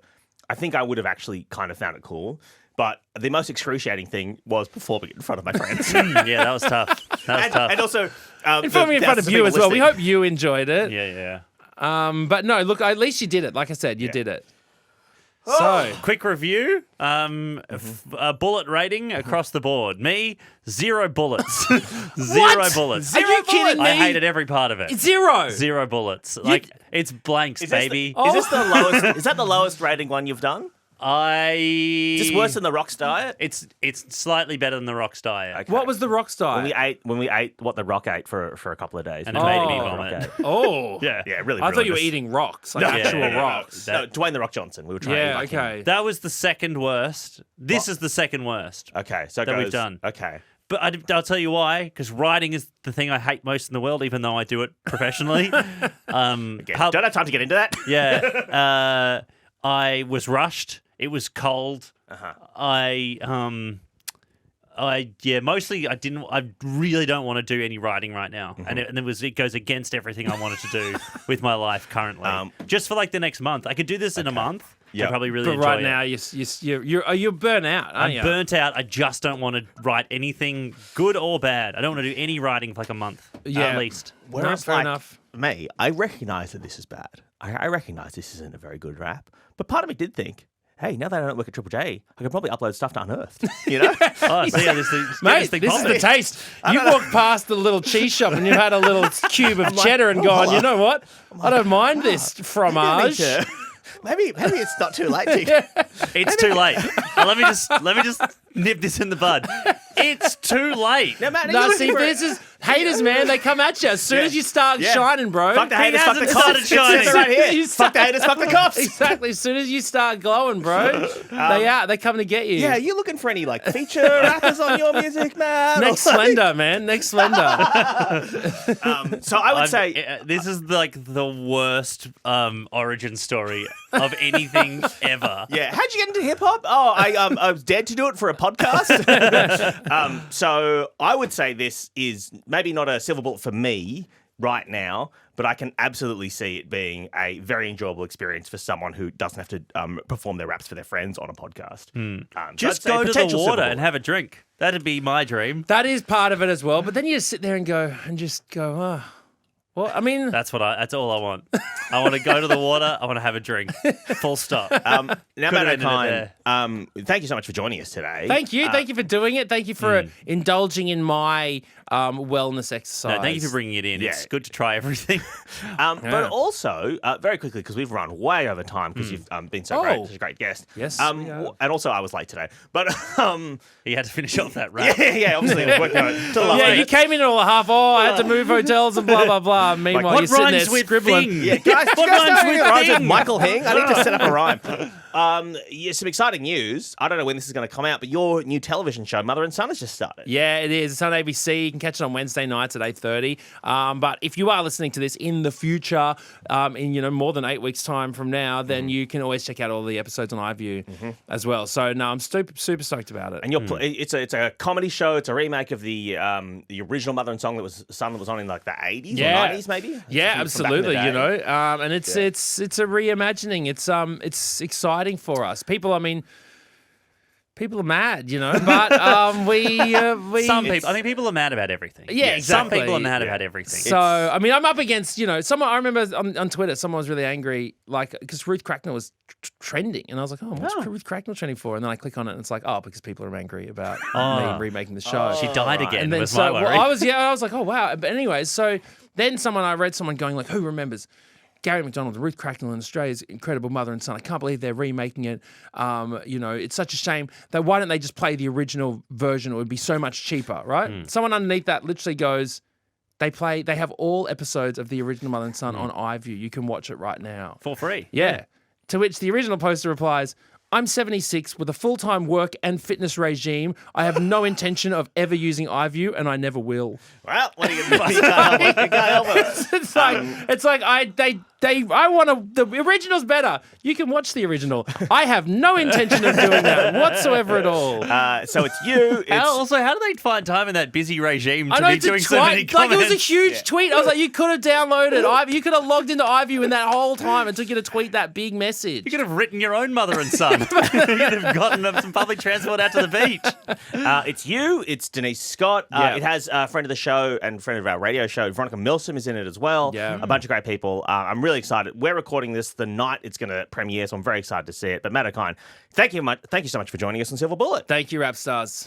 B: I think I would have actually kind of found it cool. But the most excruciating thing was performing in front of my friends.
C: Yeah, that was tough. That was tough.
B: And also,
A: Performing in front of you as well. We hope you enjoyed it.
C: Yeah.
A: But no, look, at least you did it. Like I said, you did it. So,
C: Quick review. A bullet rating across the board. Me, 0 bullets. Zero bullets.
A: Are you kidding me?
C: I hated every part of it.
A: 0.
C: 0 bullets. Like it's blanks, baby.
B: Is this the lowest? Is that the lowest rating one you've done? Is this worse than the Rock's diet?
C: It's slightly better than the Rock's diet.
B: Okay.
A: What was the Rock's diet?
B: When we ate what the Rock ate for a couple of days.
C: And it made me
A: Oh.
C: vomit.
A: Oh.
C: Yeah.
B: Yeah, really.
A: I thought you were
B: ruinous.
A: eating rocks, like actual
C: yeah.
A: rocks.
B: No, Dwayne the Rock Johnson. We were trying to eat
A: Yeah,
B: like him.
A: okay.
C: That was the second worst. This is the second worst.
B: Okay, so it
C: That we've
B: goes-
C: done.
B: Okay.
C: But I'll tell you why, because writing is the thing I hate most in the world, even though I do it professionally.
B: Again, don't have time to get into that.
C: Yeah. I was rushed. It was cold. Mostly I really don't want to do any writing right now. And it goes against everything I wanted to do with my life currently. Just for like the next month. I could do this in a month.
B: Yeah.
C: I'd probably really
A: But
C: enjoy
A: right
C: it.
A: now, you're burnt out, aren't
C: I'm
A: you?
C: burnt out. I just don't want to write anything good or bad. I don't want to do any writing for like a month at least.
B: Whereas,
A: fair
B: like,
A: enough.
B: me, I recognise that this is bad. I recognise this isn't a very good rap. But part of me did think, hey, now that I don't work at Triple J, I could probably upload stuff to Unearthed. You know?
C: Oh, see how this thing,
A: Mate, this is the taste. You walked past the little cheese shop and you've had a little cube of cheddar and gone, you know what? I don't mind this fromage.
B: Maybe it's not too late. To...
C: It's too late. Let me just nip this in the bud. It's too late.
B: Now, Matt, are
A: No,
B: you
A: see,
B: looking for-
A: this is haters, man. They come at you as soon as you start
B: Yeah.
A: shining, bro.
B: Fuck the haters, fuck the
C: hasn't
B: cops.
C: started shining.
B: It's right here.
A: You
B: Fuck the haters, fuck the cops.
A: Exactly. As soon as you start glowing, bro, they come to get you.
B: Yeah, are you looking for any like feature rappers on your music, man?
A: Next Splendor, man. Next Splendor.
B: So I would say
C: This is like the worst origin story of anything ever.
B: yeah. How'd you get into hip hop? Oh, I was dead to do it for a podcast. So I would say this is maybe not a silver bullet for me right now, but I can absolutely see it being a very enjoyable experience for someone who doesn't have to perform their raps for their friends on a podcast. So
C: Just
B: I'd say
C: go to the
B: potential silver
C: water
B: bullet.
C: and have a drink. That'd be my dream.
A: That is part of it as well. But then you just sit there and go, oh. Well, I mean,
C: That's all I want. I want to go to the water. I want to have a drink. Full stop.
B: Now, Matt
C: ended it
B: Okine, thank you so much for joining us today.
A: thank you. Thank you for doing it. Thank you for indulging in my wellness exercise.
C: No, thank you for bringing it in.
B: Yeah.
C: It's good to try everything.
B: But also, very quickly, because we've run way over time because you've been so great, such a great guest.
A: Yes, we have.
B: And also, I was late today. But
C: You had to finish off that rap.
B: yeah, obviously, it was working on it.
A: Yeah, you came in all half. Oh, I had to move hotels and blah blah blah. Meanwhile,
C: What
A: you're sitting there
C: rhymes with
A: scribbling.
C: thing?
B: Yeah, guys,
C: What
B: do you guys know
C: rhymes
B: anything
C: with
B: that rhymes with
C: thing?
B: Michael Hing? I need to set up a rhyme. Yeah, some exciting news. I don't know when this is going to come out, but your new television show, Mother and Son, has just started.
A: Yeah, it is. It's on ABC. You can catch it on Wednesday nights at 8:30. But if you are listening to this in the future, in more than 8 weeks' time from now, then you can always check out all the episodes on iView as well. So no, I'm super stoked about it.
B: And it's a comedy show. It's a remake of the original Mother and Son that was on in like the 80s or 90s, maybe.
A: Yeah,
B: From back in the
A: absolutely.
B: day.
A: And it's a reimagining. It's exciting for us. People are mad, but we
C: Some people. I mean, people are mad about everything.
A: Yeah, exactly.
C: Some people are mad about everything.
A: So, I'm up against, someone, I remember on Twitter, someone was really angry, because Ruth Cracknell was trending. And I was like, what's Ruth Cracknell trending for? And then I click on it and it's like, because people are angry about me remaking the show.
C: She died again.
A: And then
C: was my worry.
A: I was like, oh, wow. But anyways, so then I read someone going like, who remembers Gary McDonald, Ruth Cracknell, and Australia's incredible Mother and Son. I can't believe they're remaking it. It's such a shame. Why don't they just play the original version? It would be so much cheaper, right? Someone underneath that literally goes, they have all episodes of the original Mother and Son on iView. You can watch it right now.
C: For free.
A: Yeah. To which the original poster replies, I'm 76 with a full-time work and fitness regime. I have no intention of ever using iView, and I never will.
B: Well, what are you going to do? You can't help it.
A: It's like I want the original's better. You can watch the original. I have no intention of doing that whatsoever at all.
B: So it's you.
C: How do they find time in that busy regime to
A: I know
C: be doing so many
A: it
C: comments?
A: was a huge tweet. I was like, you could have downloaded iView. You could have logged into iView in that whole time. It took you to tweet that big message.
C: You could have written your own Mother and Son. You could have gotten some public transport out to the beach.
B: It's you. It's Denise Scott.
A: Yeah.
B: It has a friend of the show and friend of our radio show, Veronica Milsom, is in it as well.
A: Yeah.
B: A bunch of great people. I'm really excited. We're recording this the night it's going to premiere, so I'm very excited to see it. But Matt Okine, thank you so much for joining us on Silver Bullet.
A: Thank you, rap stars.